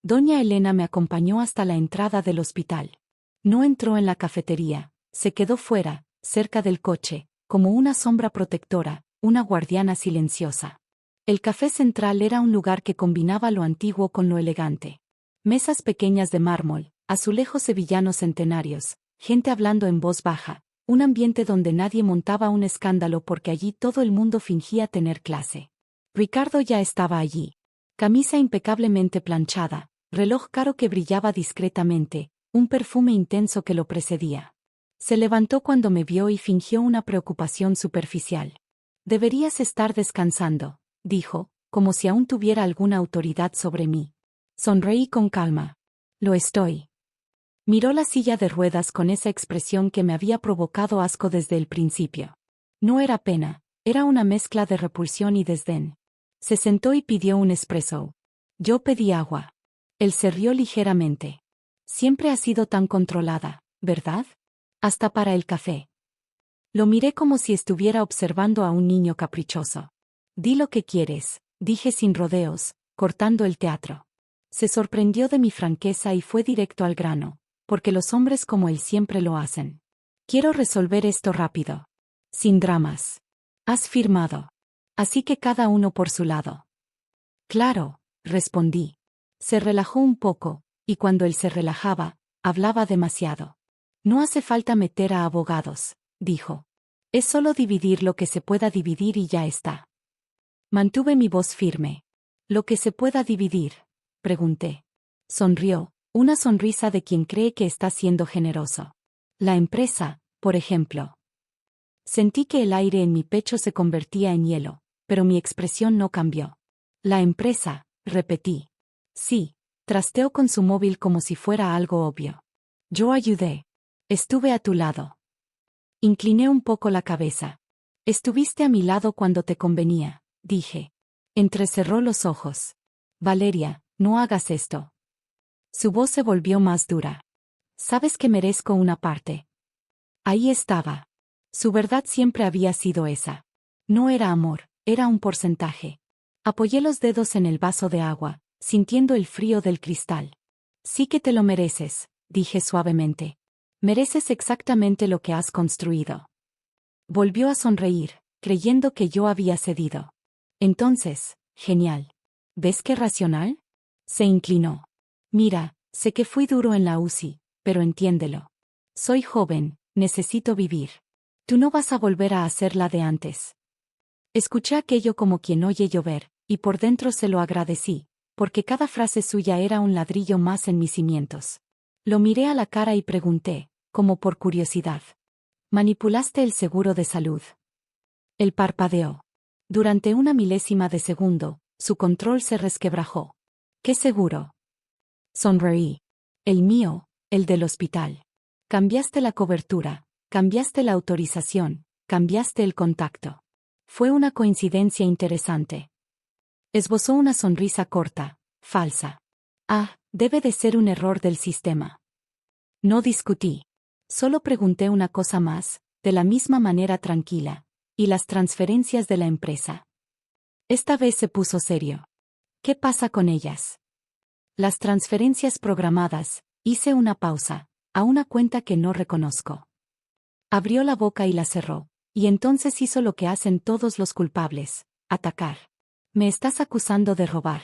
S1: Doña Elena me acompañó hasta la entrada del hospital. No entró en la cafetería, se quedó fuera, cerca del coche, como una sombra protectora, una guardiana silenciosa. El Café Central era un lugar que combinaba lo antiguo con lo elegante. Mesas pequeñas de mármol, azulejos sevillanos centenarios, gente hablando en voz baja, un ambiente donde nadie montaba un escándalo porque allí todo el mundo fingía tener clase. Ricardo ya estaba allí. Camisa impecablemente planchada, reloj caro que brillaba discretamente, un perfume intenso que lo precedía. Se levantó cuando me vio y fingió una preocupación superficial. Deberías estar descansando, dijo, como si aún tuviera alguna autoridad sobre mí. Sonreí con calma. Lo estoy. Miró la silla de ruedas con esa expresión que me había provocado asco desde el principio. No era pena, era una mezcla de repulsión y desdén. Se sentó y pidió un espresso. Yo pedí agua. Él se rió ligeramente. Siempre has sido tan controlada, ¿verdad? Hasta para el café. Lo miré como si estuviera observando a un niño caprichoso. Di lo que quieres, dije sin rodeos, cortando el teatro. Se sorprendió de mi franqueza y fue directo al grano, porque los hombres como él siempre lo hacen. Quiero resolver esto rápido. Sin dramas. Has firmado. Así que cada uno por su lado. Claro, respondí. Se relajó un poco, y cuando él se relajaba, hablaba demasiado. No hace falta meter a abogados, dijo. Es solo dividir lo que se pueda dividir y ya está. Mantuve mi voz firme. ¿Lo que se pueda dividir?, pregunté. Sonrió, una sonrisa de quien cree que está siendo generoso. La empresa, por ejemplo. Sentí que el aire en mi pecho se convertía en hielo, pero mi expresión no cambió. La empresa, repetí. Sí, trasteó con su móvil como si fuera algo obvio. Yo ayudé. Estuve a tu lado. Incliné un poco la cabeza. Estuviste a mi lado cuando te convenía, dije. Entrecerró los ojos. Valeria, no hagas esto. Su voz se volvió más dura. Sabes que merezco una parte. Ahí estaba. Su verdad siempre había sido esa. No era amor, era un porcentaje. Apoyé los dedos en el vaso de agua, sintiendo el frío del cristal. Sí que te lo mereces, dije suavemente. Mereces exactamente lo que has construido. Volvió a sonreír, creyendo que yo había cedido. Entonces, genial. ¿Ves qué racional? Se inclinó. Mira, sé que fui duro en la UCI, pero entiéndelo. Soy joven, necesito vivir. Tú no vas a volver a hacer la de antes. Escuché aquello como quien oye llover, y por dentro se lo agradecí, porque cada frase suya era un ladrillo más en mis cimientos. Lo miré a la cara y pregunté, como por curiosidad. ¿Manipulaste el seguro de salud? Él parpadeó. Durante una milésima de segundo, su control se resquebrajó. ¿Qué seguro? Sonreí. El mío, el del hospital. Cambiaste la cobertura, cambiaste la autorización, cambiaste el contacto. Fue una coincidencia interesante. Esbozó una sonrisa corta, falsa. Ah, debe de ser un error del sistema. No discutí. Solo pregunté una cosa más, de la misma manera tranquila. ¿Y las transferencias de la empresa? Esta vez se puso serio. ¿Qué pasa con ellas? Las transferencias programadas, hice una pausa, a una cuenta que no reconozco. Abrió la boca y la cerró, y entonces hizo lo que hacen todos los culpables, atacar. ¿Me estás acusando de robar?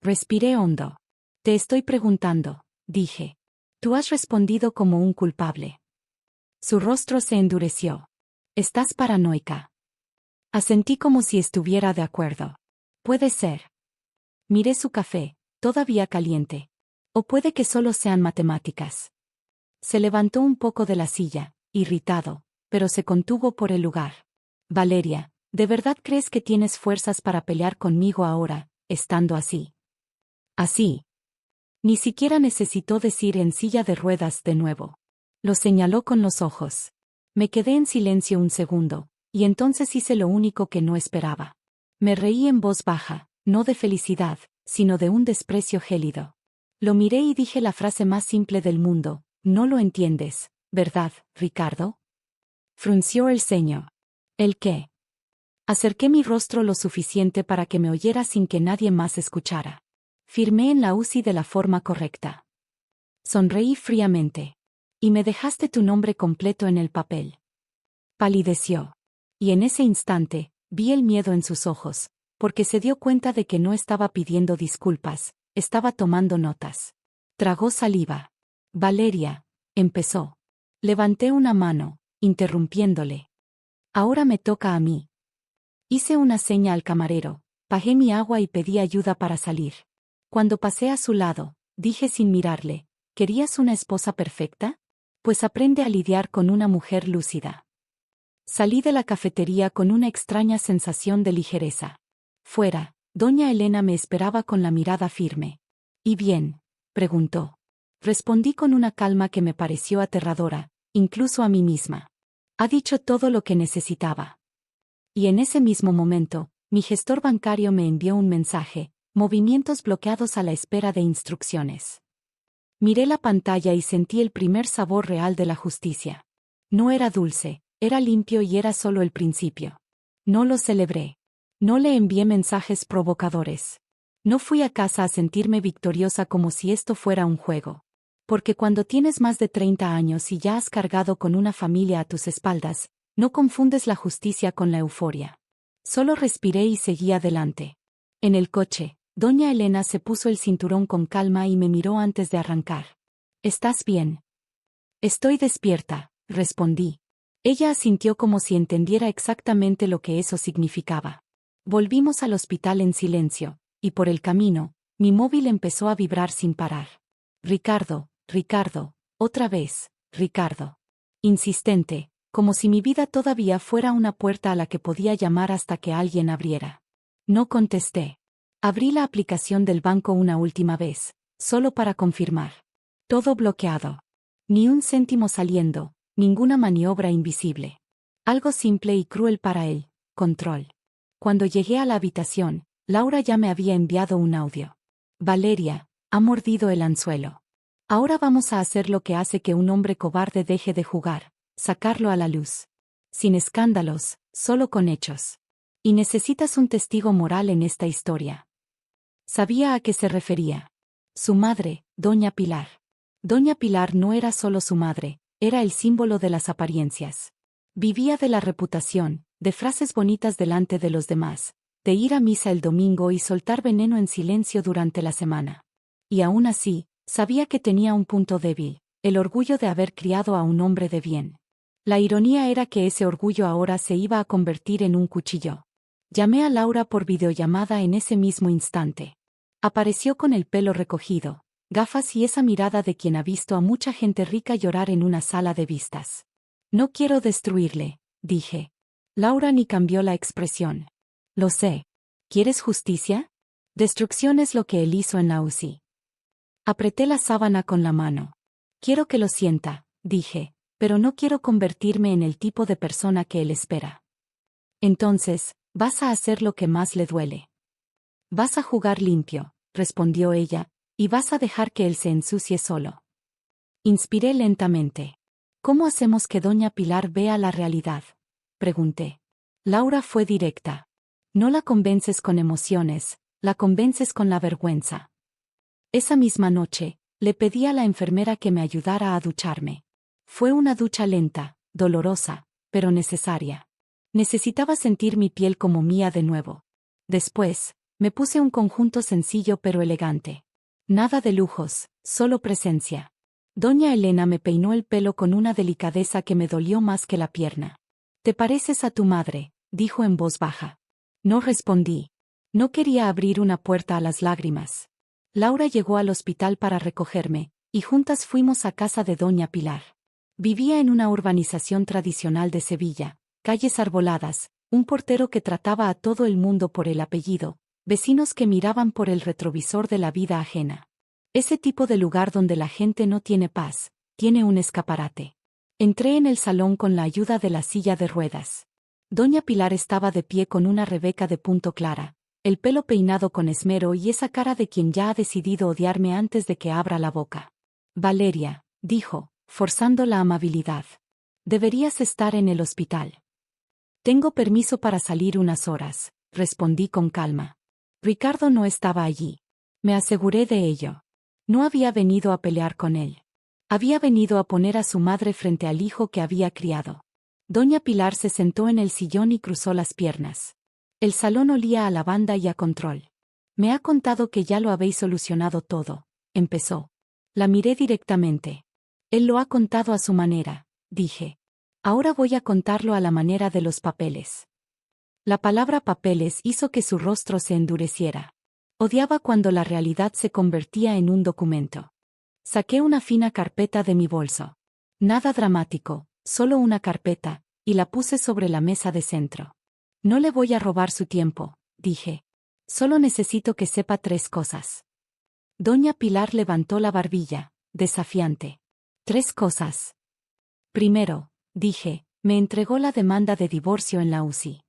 S1: Respiré hondo. Te estoy preguntando, dije. Tú has respondido como un culpable. Su rostro se endureció. Estás paranoica. Asentí como si estuviera de acuerdo. Puede ser. Miré su café, todavía caliente. O puede que solo sean matemáticas. Se levantó un poco de la silla, irritado, pero se contuvo por el lugar. Valeria, ¿de verdad crees que tienes fuerzas para pelear conmigo ahora, estando así? Así. Ni siquiera necesitó decir en silla de ruedas de nuevo. Lo señaló con los ojos. Me quedé en silencio un segundo, y entonces hice lo único que no esperaba. Me reí en voz baja, no de felicidad, sino de un desprecio gélido. Lo miré y dije la frase más simple del mundo, no lo entiendes, ¿verdad, Ricardo? Frunció el ceño. ¿El qué? Acerqué mi rostro lo suficiente para que me oyera sin que nadie más escuchara. Firmé en la UCI de la forma correcta. Sonreí fríamente. Y me dejaste tu nombre completo en el papel. Palideció. Y en ese instante, vi el miedo en sus ojos, porque se dio cuenta de que no estaba pidiendo disculpas, estaba tomando notas. Tragó saliva. Valeria, empezó. Levanté una mano, interrumpiéndole. Ahora me toca a mí. Hice una seña al camarero, pagué mi agua y pedí ayuda para salir. Cuando pasé a su lado, dije sin mirarle, ¿querías una esposa perfecta? Pues aprende a lidiar con una mujer lúcida. Salí de la cafetería con una extraña sensación de ligereza. Fuera, doña Elena me esperaba con la mirada firme. ¿Y bien? Preguntó. Respondí con una calma que me pareció aterradora, incluso a mí misma. Ha dicho todo lo que necesitaba. Y en ese mismo momento, mi gestor bancario me envió un mensaje, movimientos bloqueados a la espera de instrucciones. Miré la pantalla y sentí el primer sabor real de la justicia. No era dulce, era limpio y era solo el principio. No lo celebré. No le envié mensajes provocadores. No fui a casa a sentirme victoriosa como si esto fuera un juego. Porque cuando tienes más de 30 años y ya has cargado con una familia a tus espaldas, no confundes la justicia con la euforia. Solo respiré y seguí adelante. En el coche, doña Elena se puso el cinturón con calma y me miró antes de arrancar. ¿Estás bien? Estoy despierta, respondí. Ella asintió como si entendiera exactamente lo que eso significaba. Volvimos al hospital en silencio, y por el camino, mi móvil empezó a vibrar sin parar. Ricardo, Ricardo, otra vez, Ricardo. Insistente, como si mi vida todavía fuera una puerta a la que podía llamar hasta que alguien abriera. No contesté. Abrí la aplicación del banco una última vez, solo para confirmar. Todo bloqueado. Ni un céntimo saliendo, Ninguna maniobra invisible. Algo simple y cruel para él, control. Cuando llegué a la habitación, Laura ya me había enviado un audio. Valeria, ha mordido el anzuelo. Ahora vamos a hacer lo que hace que un hombre cobarde deje de jugar, sacarlo a la luz. Sin escándalos, solo con hechos. Y necesitas un testigo moral en esta historia. Sabía a qué se refería. Su madre, Doña Pilar. Doña Pilar no era solo su madre, era el símbolo de las apariencias. Vivía de la reputación, de frases bonitas delante de los demás, de ir a misa el domingo y soltar veneno en silencio durante la semana. Y aún así, sabía que tenía un punto débil, el orgullo de haber criado a un hombre de bien. La ironía era que ese orgullo ahora se iba a convertir en un cuchillo. Llamé a Laura por videollamada en ese mismo instante. Apareció con el pelo recogido, gafas y esa mirada de quien ha visto a mucha gente rica llorar en una sala de vistas. No quiero destruirle, dije. Laura ni cambió la expresión. Lo sé. ¿Quieres justicia? Destrucción es lo que él hizo en la UCI. Apreté la sábana con la mano. Quiero que lo sienta, dije, pero no quiero convertirme en el tipo de persona que él espera. Entonces, vas a hacer lo que más le duele. Vas a jugar limpio, respondió ella, y vas a dejar que él se ensucie solo. Inspiré lentamente. ¿Cómo hacemos que Doña Pilar vea la realidad? Pregunté. Laura fue directa. No la convences con emociones, la convences con la vergüenza. Esa misma noche, le pedí a la enfermera que me ayudara a ducharme. Fue una ducha lenta, dolorosa, pero necesaria. Necesitaba sentir mi piel como mía de nuevo. Después, me puse un conjunto sencillo pero elegante. Nada de lujos, solo presencia. Doña Elena me peinó el pelo con una delicadeza que me dolió más que la pierna. «Te pareces a tu madre», dijo en voz baja. No respondí. No quería abrir una puerta a las lágrimas. Laura llegó al hospital para recogerme, y juntas fuimos a casa de Doña Pilar. Vivía en una urbanización tradicional de Sevilla, calles arboladas, un portero que trataba a todo el mundo por el apellido, vecinos que miraban por el retrovisor de la vida ajena. Ese tipo de lugar donde la gente no tiene paz, tiene un escaparate. Entré en el salón con la ayuda de la silla de ruedas. Doña Pilar estaba de pie con una Rebeca de punto clara, el pelo peinado con esmero y esa cara de quien ya ha decidido odiarme antes de que abra la boca. Valeria, dijo, forzando la amabilidad. Deberías estar en el hospital. Tengo permiso para salir unas horas, respondí con calma. Ricardo no estaba allí. Me aseguré de ello. No había venido a pelear con él. Había venido a poner a su madre frente al hijo que había criado. Doña Pilar se sentó en el sillón y cruzó las piernas. El salón olía a lavanda y a control. Me ha contado que ya lo habéis solucionado todo, empezó. La miré directamente. Él lo ha contado a su manera, dije. Ahora voy a contarlo a la manera de los papeles. La palabra papeles hizo que su rostro se endureciera. Odiaba cuando la realidad se convertía en un documento. Saqué una fina carpeta de mi bolso. Nada dramático, solo una carpeta, y la puse sobre la mesa de centro. No le voy a robar su tiempo, dije. Solo necesito que sepa 3 cosas. Doña Pilar levantó la barbilla, desafiante. 3 cosas. Primero, dije, me entregó la demanda de divorcio en la UCI.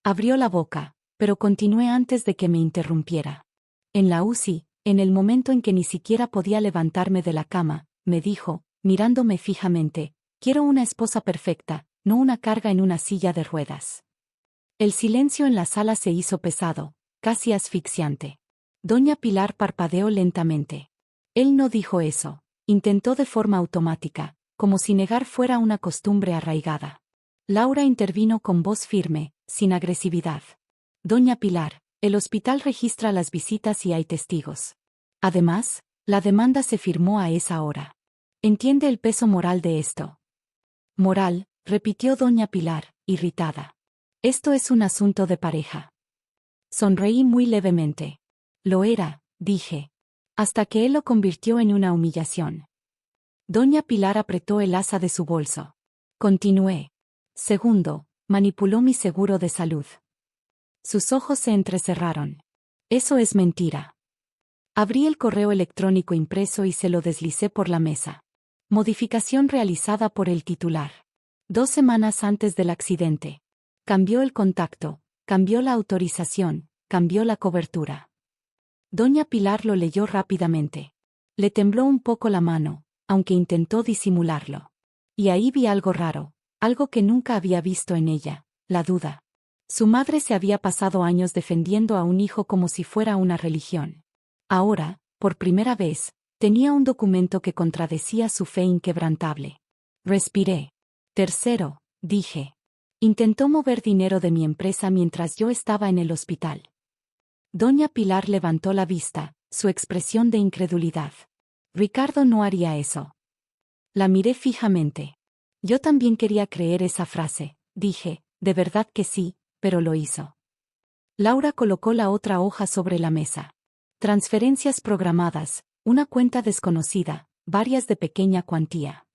S1: Abrió la boca, pero continué antes de que me interrumpiera. En la UCI, en el momento en que ni siquiera podía levantarme de la cama, me dijo, mirándome fijamente, quiero una esposa perfecta, no una carga en una silla de ruedas. El silencio en la sala se hizo pesado, casi asfixiante. Doña Pilar parpadeó lentamente. Él no dijo eso, intentó de forma automática, como si negar fuera una costumbre arraigada. Laura intervino con voz firme, sin agresividad. Doña Pilar, el hospital registra las visitas y hay testigos. Además, la demanda se firmó a esa hora. ¿Entiende el peso moral de esto? Moral, repitió Doña Pilar, irritada. Esto es un asunto de pareja. Sonreí muy levemente. Lo era, dije. Hasta que él lo convirtió en una humillación. Doña Pilar apretó el asa de su bolso. Continué. Segundo, manipuló mi seguro de salud. Sus ojos se entrecerraron. Eso es mentira. Abrí el correo electrónico impreso y se lo deslicé por la mesa. Modificación realizada por el titular. 2 semanas antes del accidente. Cambió el contacto, cambió la autorización, cambió la cobertura. Doña Pilar lo leyó rápidamente. Le tembló un poco la mano, aunque intentó disimularlo. Y ahí vi algo raro, algo que nunca había visto en ella, la duda. Su madre se había pasado años defendiendo a un hijo como si fuera una religión. Ahora, por primera vez, tenía un documento que contradecía su fe inquebrantable. Respiré. Tercero, dije. Intentó mover dinero de mi empresa mientras yo estaba en el hospital. Doña Pilar levantó la vista, su expresión de incredulidad. Ricardo no haría eso. La miré fijamente. Yo también quería creer esa frase, dije, de verdad que sí, pero lo hizo. Laura colocó la otra hoja sobre la mesa. Transferencias programadas, una cuenta desconocida, varias de pequeña cuantía.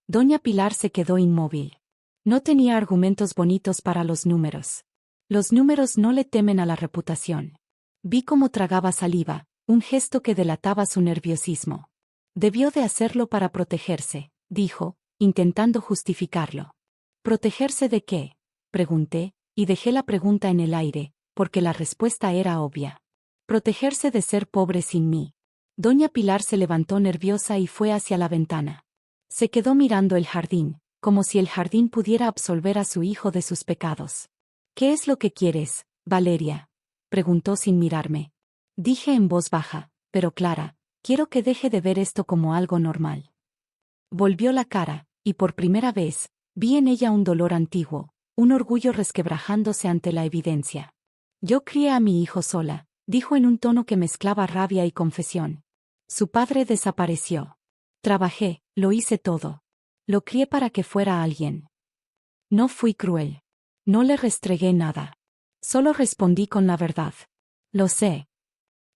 S1: Doña Pilar se quedó inmóvil. No tenía argumentos bonitos para los números. Los números no le temen a la reputación. Vi cómo tragaba saliva, un gesto que delataba su nerviosismo. Debió de hacerlo para protegerse, dijo, intentando justificarlo. ¿Protegerse de qué?, pregunté, y dejé la pregunta en el aire, porque la respuesta era obvia. Protegerse de ser pobre sin mí. Doña Pilar se levantó nerviosa y fue hacia la ventana. Se quedó mirando el jardín, como si el jardín pudiera absolver a su hijo de sus pecados. ¿Qué es lo que quieres, Valeria?, preguntó sin mirarme. Dije en voz baja, pero clara, quiero que deje de ver esto como algo normal. Volvió la cara, y por primera vez, vi en ella un dolor antiguo, un orgullo resquebrajándose ante la evidencia. Yo crié a mi hijo sola, dijo en un tono que mezclaba rabia y confesión. Su padre desapareció. Trabajé, lo hice todo. Lo crié para que fuera alguien. No fui cruel. No le restregué nada. Solo respondí con la verdad. Lo sé.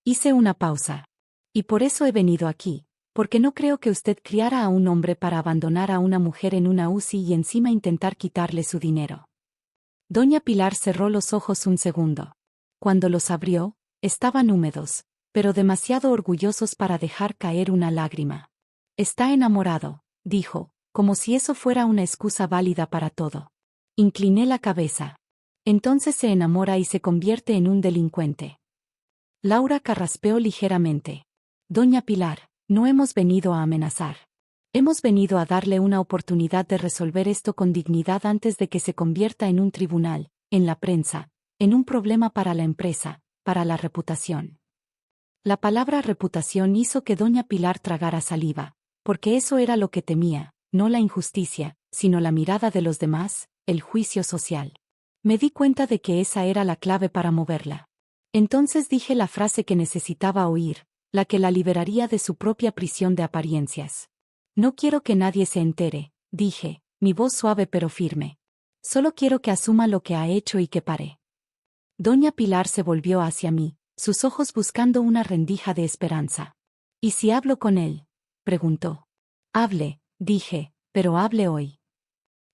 S1: Hice una pausa. Y por eso he venido aquí, porque no creo que usted criara a un hombre para abandonar a una mujer en una UCI y encima intentar quitarle su dinero. Doña Pilar cerró los ojos un segundo. Cuando los abrió, estaban húmedos, pero demasiado orgullosos para dejar caer una lágrima. Está enamorado, dijo, como si eso fuera una excusa válida para todo. Incliné la cabeza. Entonces se enamora y se convierte en un delincuente. Laura carraspeó ligeramente. Doña Pilar, no hemos venido a amenazar. Hemos venido a darle una oportunidad de resolver esto con dignidad antes de que se convierta en un tribunal, en la prensa, en un problema para la empresa, para la reputación. La palabra reputación hizo que doña Pilar tragara saliva, porque eso era lo que temía, no la injusticia, sino la mirada de los demás, el juicio social. Me di cuenta de que esa era la clave para moverla. Entonces dije la frase que necesitaba oír, la que la liberaría de su propia prisión de apariencias. No quiero que nadie se entere, dije, mi voz suave pero firme. Solo quiero que asuma lo que ha hecho y que pare. Doña Pilar se volvió hacia mí, sus ojos buscando una rendija de esperanza. ¿Y si hablo con él?, preguntó. Hable, dije, pero hable hoy.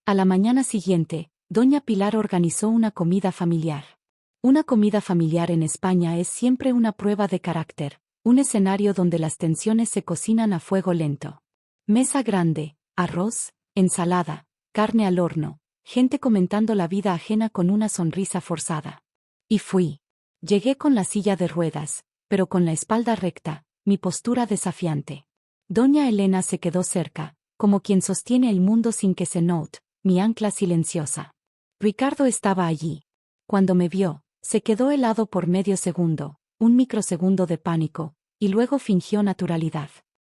S1: A la mañana siguiente, doña Pilar organizó una comida familiar. Una comida familiar en España es siempre una prueba de carácter, un escenario donde las tensiones se cocinan a fuego lento. Mesa grande, arroz, ensalada, carne al horno, gente comentando la vida ajena con una sonrisa forzada. Y fui. Llegué con la silla de ruedas, pero con la espalda recta, mi postura desafiante. Doña Elena se quedó cerca, como quien sostiene el mundo sin que se note, mi ancla silenciosa. Ricardo estaba allí. Cuando me vio, se quedó helado por medio segundo, un microsegundo de pánico, y luego fingió naturalidad.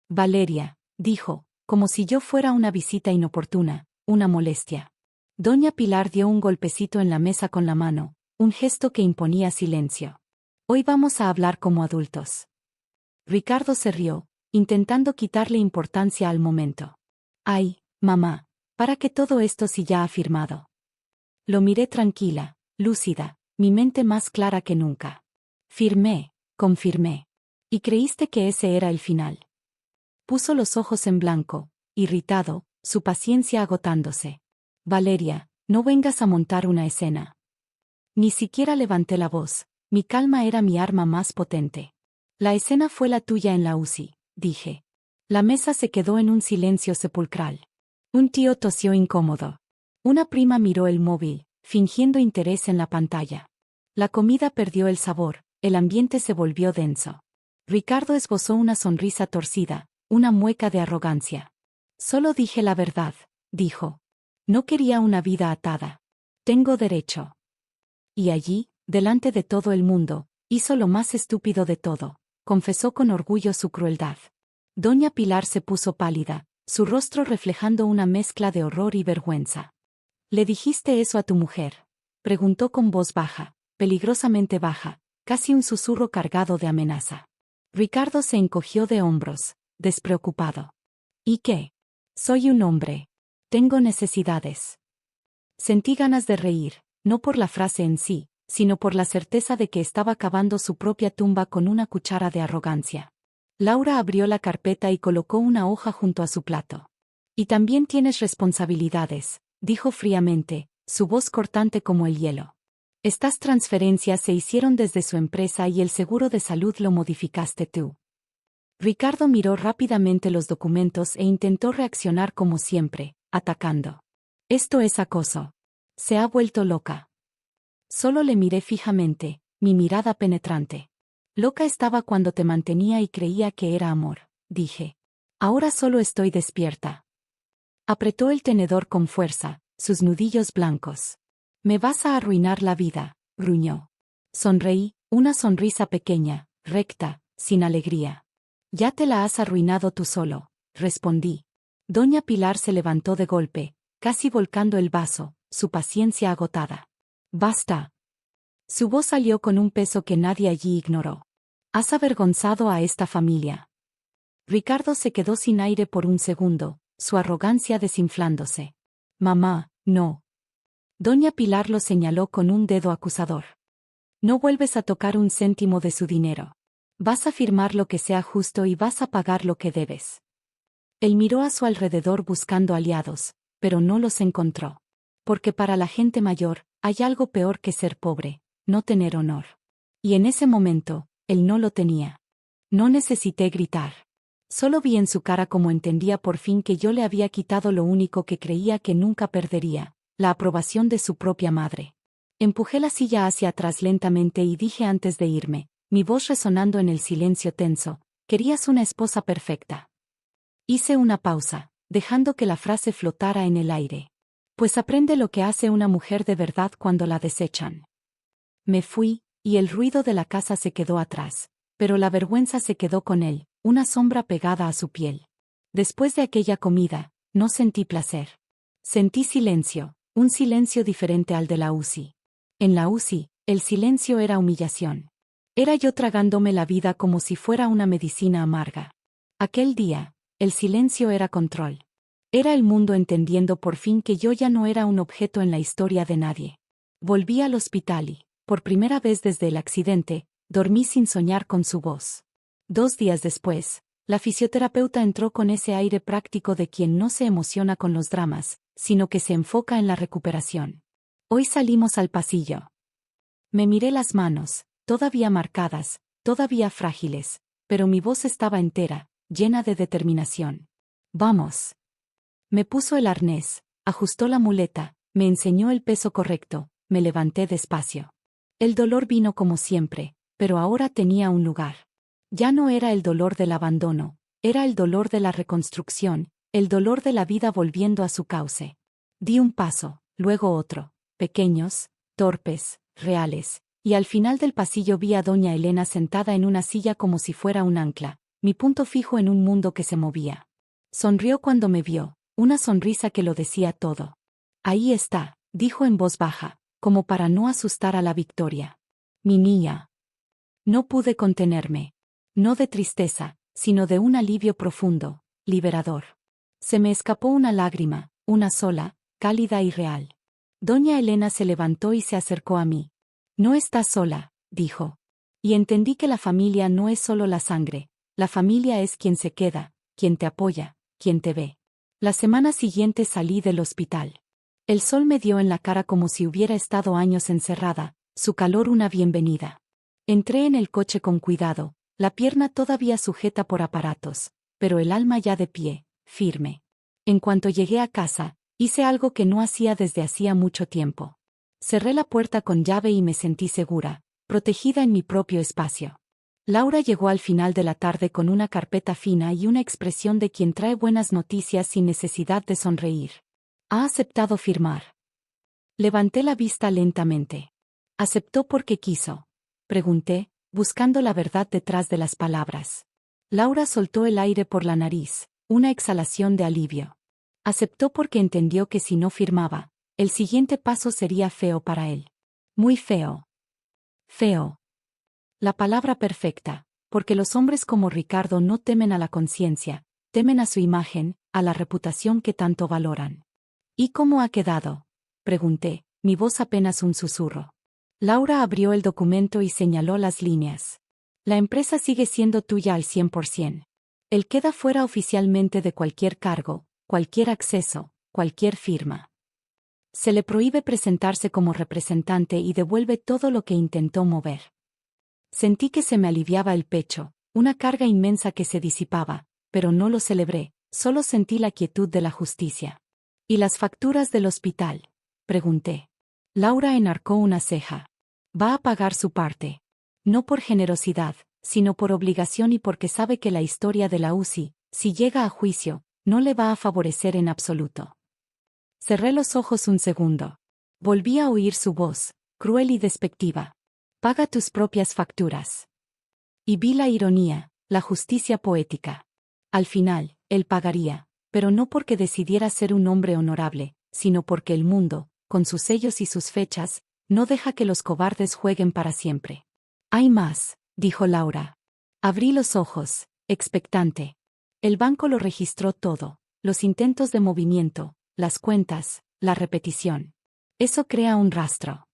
S1: Valeria, dijo, como si yo fuera una visita inoportuna, una molestia. Doña Pilar dio un golpecito en la mesa con la mano, un gesto que imponía silencio. Hoy vamos a hablar como adultos. Ricardo se rió, intentando quitarle importancia al momento. Ay, mamá, ¿para qué todo esto si ya ha firmado? Lo miré tranquila, lúcida, mi mente más clara que nunca. Firmé, confirmé. ¿Y creíste que ese era el final? Puso los ojos en blanco, irritado, su paciencia agotándose. Valeria, no vengas a montar una escena. Ni siquiera levanté la voz, mi calma era mi arma más potente. La escena fue la tuya en la UCI, dije. La mesa se quedó en un silencio sepulcral. Un tío tosió incómodo. Una prima miró el móvil, fingiendo interés en la pantalla. La comida perdió el sabor, el ambiente se volvió denso. Ricardo esbozó una sonrisa torcida, una mueca de arrogancia. Solo dije la verdad, dijo. No quería una vida atada. Tengo derecho. Y allí, delante de todo el mundo, hizo lo más estúpido de todo, confesó con orgullo su crueldad. Doña Pilar se puso pálida, su rostro reflejando una mezcla de horror y vergüenza. ¿Le dijiste eso a tu mujer?, preguntó con voz baja, peligrosamente baja, casi un susurro cargado de amenaza. Ricardo se encogió de hombros, despreocupado. ¿Y qué? Soy un hombre. Tengo necesidades. Sentí ganas de reír, no por la frase en sí, sino por la certeza de que estaba cavando su propia tumba con una cuchara de arrogancia. Laura abrió la carpeta y colocó una hoja junto a su plato. Y también tienes responsabilidades, dijo fríamente, su voz cortante como el hielo. Estas transferencias se hicieron desde su empresa y el seguro de salud lo modificaste tú. Ricardo miró rápidamente los documentos e intentó reaccionar como siempre, atacando. Esto es acoso. Se ha vuelto loca. Solo le miré fijamente, mi mirada penetrante. Loca estaba cuando te mantenía y creía que era amor, dije. Ahora solo estoy despierta. Apretó el tenedor con fuerza, sus nudillos blancos. Me vas a arruinar la vida, gruñó. Sonreí, una sonrisa pequeña, recta, sin alegría. Ya te la has arruinado tú solo, respondí. Doña Pilar se levantó de golpe, casi volcando el vaso, su paciencia agotada. Basta. Su voz salió con un peso que nadie allí ignoró. Has avergonzado a esta familia. Ricardo se quedó sin aire por un segundo, su arrogancia desinflándose. Mamá, no. Doña Pilar lo señaló con un dedo acusador. No vuelves a tocar un céntimo de su dinero. Vas a firmar lo que sea justo y vas a pagar lo que debes. Él miró a su alrededor buscando aliados, pero no los encontró. Porque para la gente mayor, hay algo peor que ser pobre, no tener honor. Y en ese momento, él no lo tenía. No necesité gritar. Solo vi en su cara como entendía por fin que yo le había quitado lo único que creía que nunca perdería, la aprobación de su propia madre. Empujé la silla hacia atrás lentamente y dije antes de irme, mi voz resonando en el silencio tenso, querías una esposa perfecta. Hice una pausa, dejando que la frase flotara en el aire. Pues aprende lo que hace una mujer de verdad cuando la desechan. Me fui, y el ruido de la casa se quedó atrás, pero la vergüenza se quedó con él, una sombra pegada a su piel. Después de aquella comida, no sentí placer. Sentí silencio, un silencio diferente al de la UCI. En la UCI, el silencio era humillación. Era yo tragándome la vida como si fuera una medicina amarga. Aquel día, el silencio era control. Era el mundo entendiendo por fin que yo ya no era un objeto en la historia de nadie. Volví al hospital y, por primera vez desde el accidente, dormí sin soñar con su voz. 2 días después, la fisioterapeuta entró con ese aire práctico de quien no se emociona con los dramas, sino que se enfoca en la recuperación. Hoy salimos al pasillo. Me miré las manos, todavía marcadas, todavía frágiles, pero mi voz estaba entera, llena de determinación. Vamos. Me puso el arnés, ajustó la muleta, me enseñó el peso correcto, me levanté despacio. El dolor vino como siempre, pero ahora tenía un lugar. Ya no era el dolor del abandono, era el dolor de la reconstrucción, el dolor de la vida volviendo a su cauce. Di un paso, luego otro, pequeños, torpes, reales, y al final del pasillo vi a doña Elena sentada en una silla como si fuera un ancla, mi punto fijo en un mundo que se movía. Sonrió cuando me vio, una sonrisa que lo decía todo. Ahí está, dijo en voz baja, como para no asustar a la Victoria. Mi niña. No pude contenerme. No de tristeza, sino de un alivio profundo, liberador. Se me escapó una lágrima, una sola, cálida y real. Doña Elena se levantó y se acercó a mí. No estás sola, dijo. Y entendí que la familia no es solo la sangre, la familia es quien se queda, quien te apoya, quien te ve. La semana siguiente salí del hospital. El sol me dio en la cara como si hubiera estado años encerrada, su calor una bienvenida. Entré en el coche con cuidado, la pierna todavía sujeta por aparatos, pero el alma ya de pie, firme. En cuanto llegué a casa, hice algo que no hacía desde hacía mucho tiempo. Cerré la puerta con llave y me sentí segura, protegida en mi propio espacio. Laura llegó al final de la tarde con una carpeta fina y una expresión de quien trae buenas noticias sin necesidad de sonreír. ¿Ha aceptado firmar? Levanté la vista lentamente. ¿Aceptó porque quiso?, pregunté, buscando la verdad detrás de las palabras. Laura soltó el aire por la nariz, una exhalación de alivio. Aceptó porque entendió que si no firmaba, el siguiente paso sería feo para él. Muy feo. Feo. La palabra perfecta, porque los hombres como Ricardo no temen a la conciencia, temen a su imagen, a la reputación que tanto valoran. ¿Y cómo ha quedado?, pregunté, mi voz apenas un susurro. Laura abrió el documento y señaló las líneas. La empresa sigue siendo tuya al 100%. Él queda fuera oficialmente de cualquier cargo, cualquier acceso, cualquier firma. Se le prohíbe presentarse como representante y devuelve todo lo que intentó mover. Sentí que se me aliviaba el pecho, una carga inmensa que se disipaba, pero no lo celebré, solo sentí la quietud de la justicia. ¿Y las facturas del hospital?, pregunté. Laura enarcó una ceja. Va a pagar su parte. No por generosidad, sino por obligación y porque sabe que la historia de la UCI, si llega a juicio, no le va a favorecer en absoluto. Cerré los ojos un segundo. Volví a oír su voz, cruel y despectiva. Paga tus propias facturas. Y vi la ironía, la justicia poética. Al final, él pagaría, pero no porque decidiera ser un hombre honorable, sino porque el mundo, con sus sellos y sus fechas, no deja que los cobardes jueguen para siempre. Hay más, dijo Laura. Abrí los ojos, expectante. El banco lo registró todo, los intentos de movimiento, las cuentas, la repetición. Eso crea un rastro.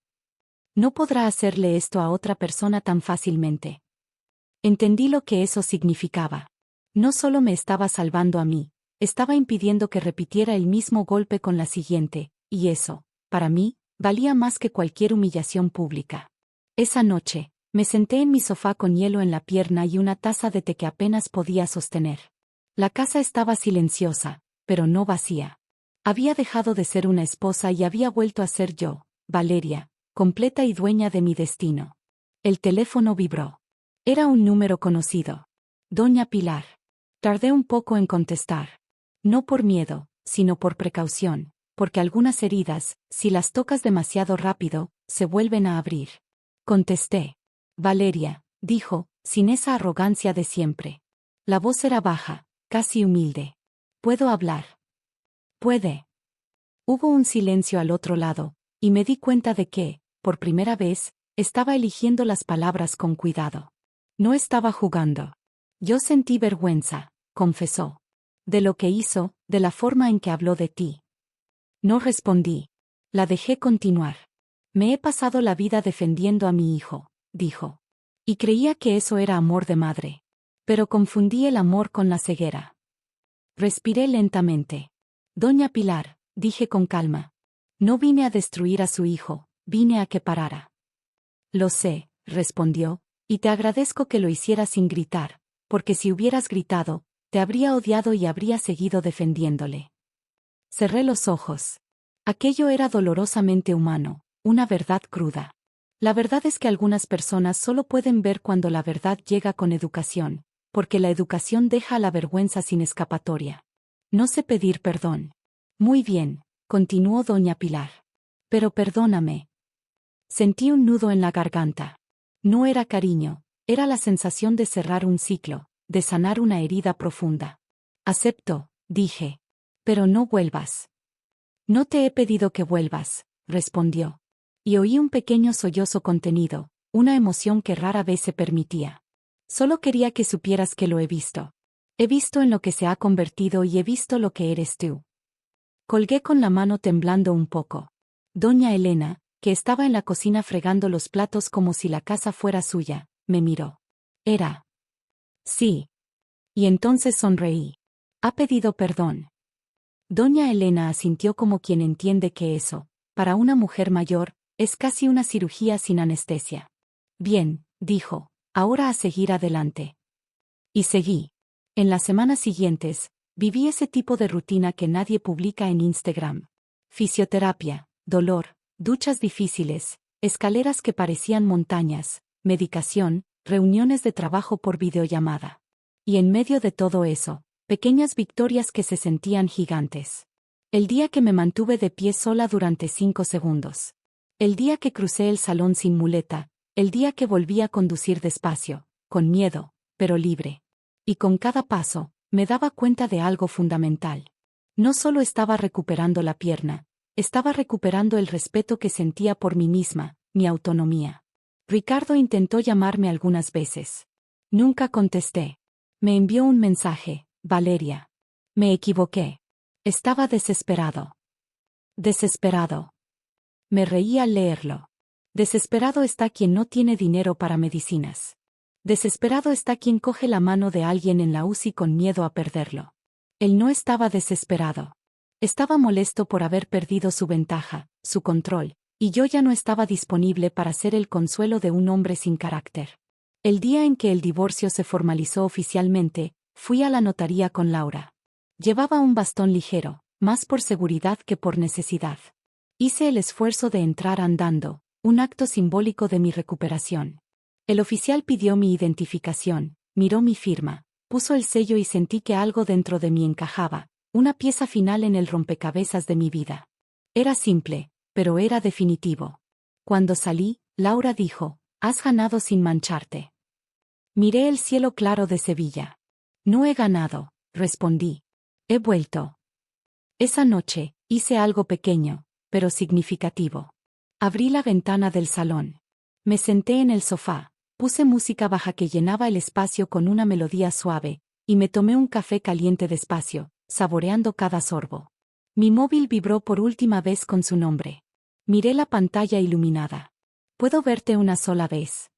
S1: No podrá hacerle esto a otra persona tan fácilmente. Entendí lo que eso significaba. No solo me estaba salvando a mí, estaba impidiendo que repitiera el mismo golpe con la siguiente, y eso, para mí, valía más que cualquier humillación pública. Esa noche, me senté en mi sofá con hielo en la pierna y una taza de té que apenas podía sostener. La casa estaba silenciosa, pero no vacía. Había dejado de ser una esposa y había vuelto a ser yo, Valeria, completa y dueña de mi destino. El teléfono vibró. Era un número conocido. Doña Pilar. Tardé un poco en contestar. No por miedo, sino por precaución, porque algunas heridas, si las tocas demasiado rápido, se vuelven a abrir. Contesté. Valeria, dijo, sin esa arrogancia de siempre. La voz era baja, casi humilde. ¿Puedo hablar? Puede. Hubo un silencio al otro lado, y me di cuenta de que, por primera vez, estaba eligiendo las palabras con cuidado. No estaba jugando. Yo sentí vergüenza, confesó. De lo que hizo, de la forma en que habló de ti. No respondí. La dejé continuar. Me he pasado la vida defendiendo a mi hijo, dijo. Y creía que eso era amor de madre. Pero confundí el amor con la ceguera. Respiré lentamente. Doña Pilar, dije con calma. No vine a destruir a su hijo, vine a que parara. Lo sé, respondió, y te agradezco que lo hicieras sin gritar, porque si hubieras gritado, te habría odiado y habría seguido defendiéndole. Cerré los ojos. Aquello era dolorosamente humano, una verdad cruda. La verdad es que algunas personas solo pueden ver cuando la verdad llega con educación, porque la educación deja a la vergüenza sin escapatoria. No sé pedir perdón. Muy bien, continuó doña Pilar. Pero perdóname. Sentí un nudo en la garganta. No era cariño, era la sensación de cerrar un ciclo, de sanar una herida profunda. Acepto, dije. Pero no vuelvas. No te he pedido que vuelvas, respondió. Y oí un pequeño sollozo contenido, una emoción que rara vez se permitía. Solo quería que supieras que lo he visto. He visto en lo que se ha convertido y he visto lo que eres tú. Colgué con la mano temblando un poco. Doña Elena, que estaba en la cocina fregando los platos como si la casa fuera suya, me miró. Era. Sí. Y entonces sonreí. Ha pedido perdón. Doña Elena asintió como quien entiende que eso, para una mujer mayor, es casi una cirugía sin anestesia. Bien, dijo, ahora a seguir adelante. Y seguí. En las semanas siguientes, viví ese tipo de rutina que nadie publica en Instagram. Fisioterapia, dolor, duchas difíciles, escaleras que parecían montañas, medicación, reuniones de trabajo por videollamada. Y en medio de todo eso, pequeñas victorias que se sentían gigantes. El día que me mantuve de pie sola durante 5 segundos. El día que crucé el salón sin muleta, el día que volví a conducir despacio, con miedo, pero libre. Y con cada paso, me daba cuenta de algo fundamental. No solo estaba recuperando la pierna, estaba recuperando el respeto que sentía por mí misma, mi autonomía. Ricardo intentó llamarme algunas veces. Nunca contesté. Me envió un mensaje: Valeria. Me equivoqué. Estaba desesperado. Desesperado. Me reí al leerlo. Desesperado está quien no tiene dinero para medicinas. Desesperado está quien coge la mano de alguien en la UCI con miedo a perderlo. Él no estaba desesperado. Estaba molesto por haber perdido su ventaja, su control, y yo ya no estaba disponible para ser el consuelo de un hombre sin carácter. El día en que el divorcio se formalizó oficialmente, fui a la notaría con Laura. Llevaba un bastón ligero, más por seguridad que por necesidad. Hice el esfuerzo de entrar andando, un acto simbólico de mi recuperación. El oficial pidió mi identificación, miró mi firma, puso el sello y sentí que algo dentro de mí encajaba, una pieza final en el rompecabezas de mi vida. Era simple, pero era definitivo. Cuando salí, Laura dijo: «Has ganado sin mancharte». Miré el cielo claro de Sevilla. «No he ganado», respondí. «He vuelto». Esa noche, hice algo pequeño, pero significativo. Abrí la ventana del salón. Me senté en el sofá, puse música baja que llenaba el espacio con una melodía suave, y me tomé un café caliente despacio, saboreando cada sorbo. Mi móvil vibró por última vez con su nombre. Miré la pantalla iluminada. «¿Puedo verte una sola vez?»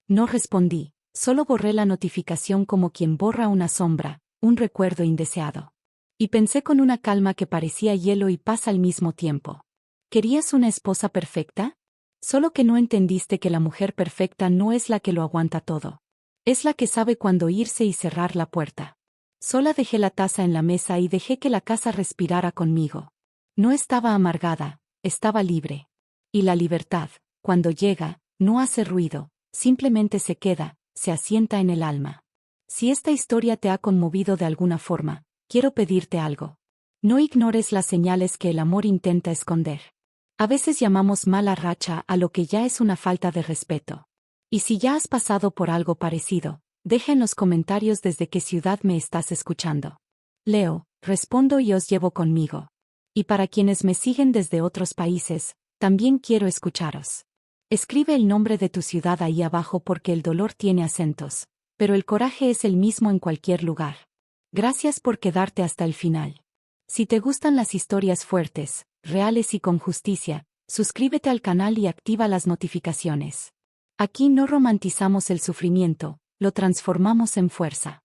S1: No respondí, solo borré la notificación como quien borra una sombra, un recuerdo indeseado. Y pensé con una calma que parecía hielo y paz al mismo tiempo. ¿Querías una esposa perfecta? Solo que no entendiste que la mujer perfecta no es la que lo aguanta todo. Es la que sabe cuándo irse y cerrar la puerta. Sola dejé la taza en la mesa y dejé que la casa respirara conmigo. No estaba amargada, estaba libre. Y la libertad, cuando llega, no hace ruido, simplemente se queda, se asienta en el alma. Si esta historia te ha conmovido de alguna forma, quiero pedirte algo. No ignores las señales que el amor intenta esconder. A veces llamamos mala racha a lo que ya es una falta de respeto. Y si ya has pasado por algo parecido, deja en los comentarios desde qué ciudad me estás escuchando. Leo, respondo y os llevo conmigo. Y para quienes me siguen desde otros países, también quiero escucharos. Escribe el nombre de tu ciudad ahí abajo porque el dolor tiene acentos, pero el coraje es el mismo en cualquier lugar. Gracias por quedarte hasta el final. Si te gustan las historias fuertes, reales y con justicia, suscríbete al canal y activa las notificaciones. Aquí no romantizamos el sufrimiento, lo transformamos en fuerza.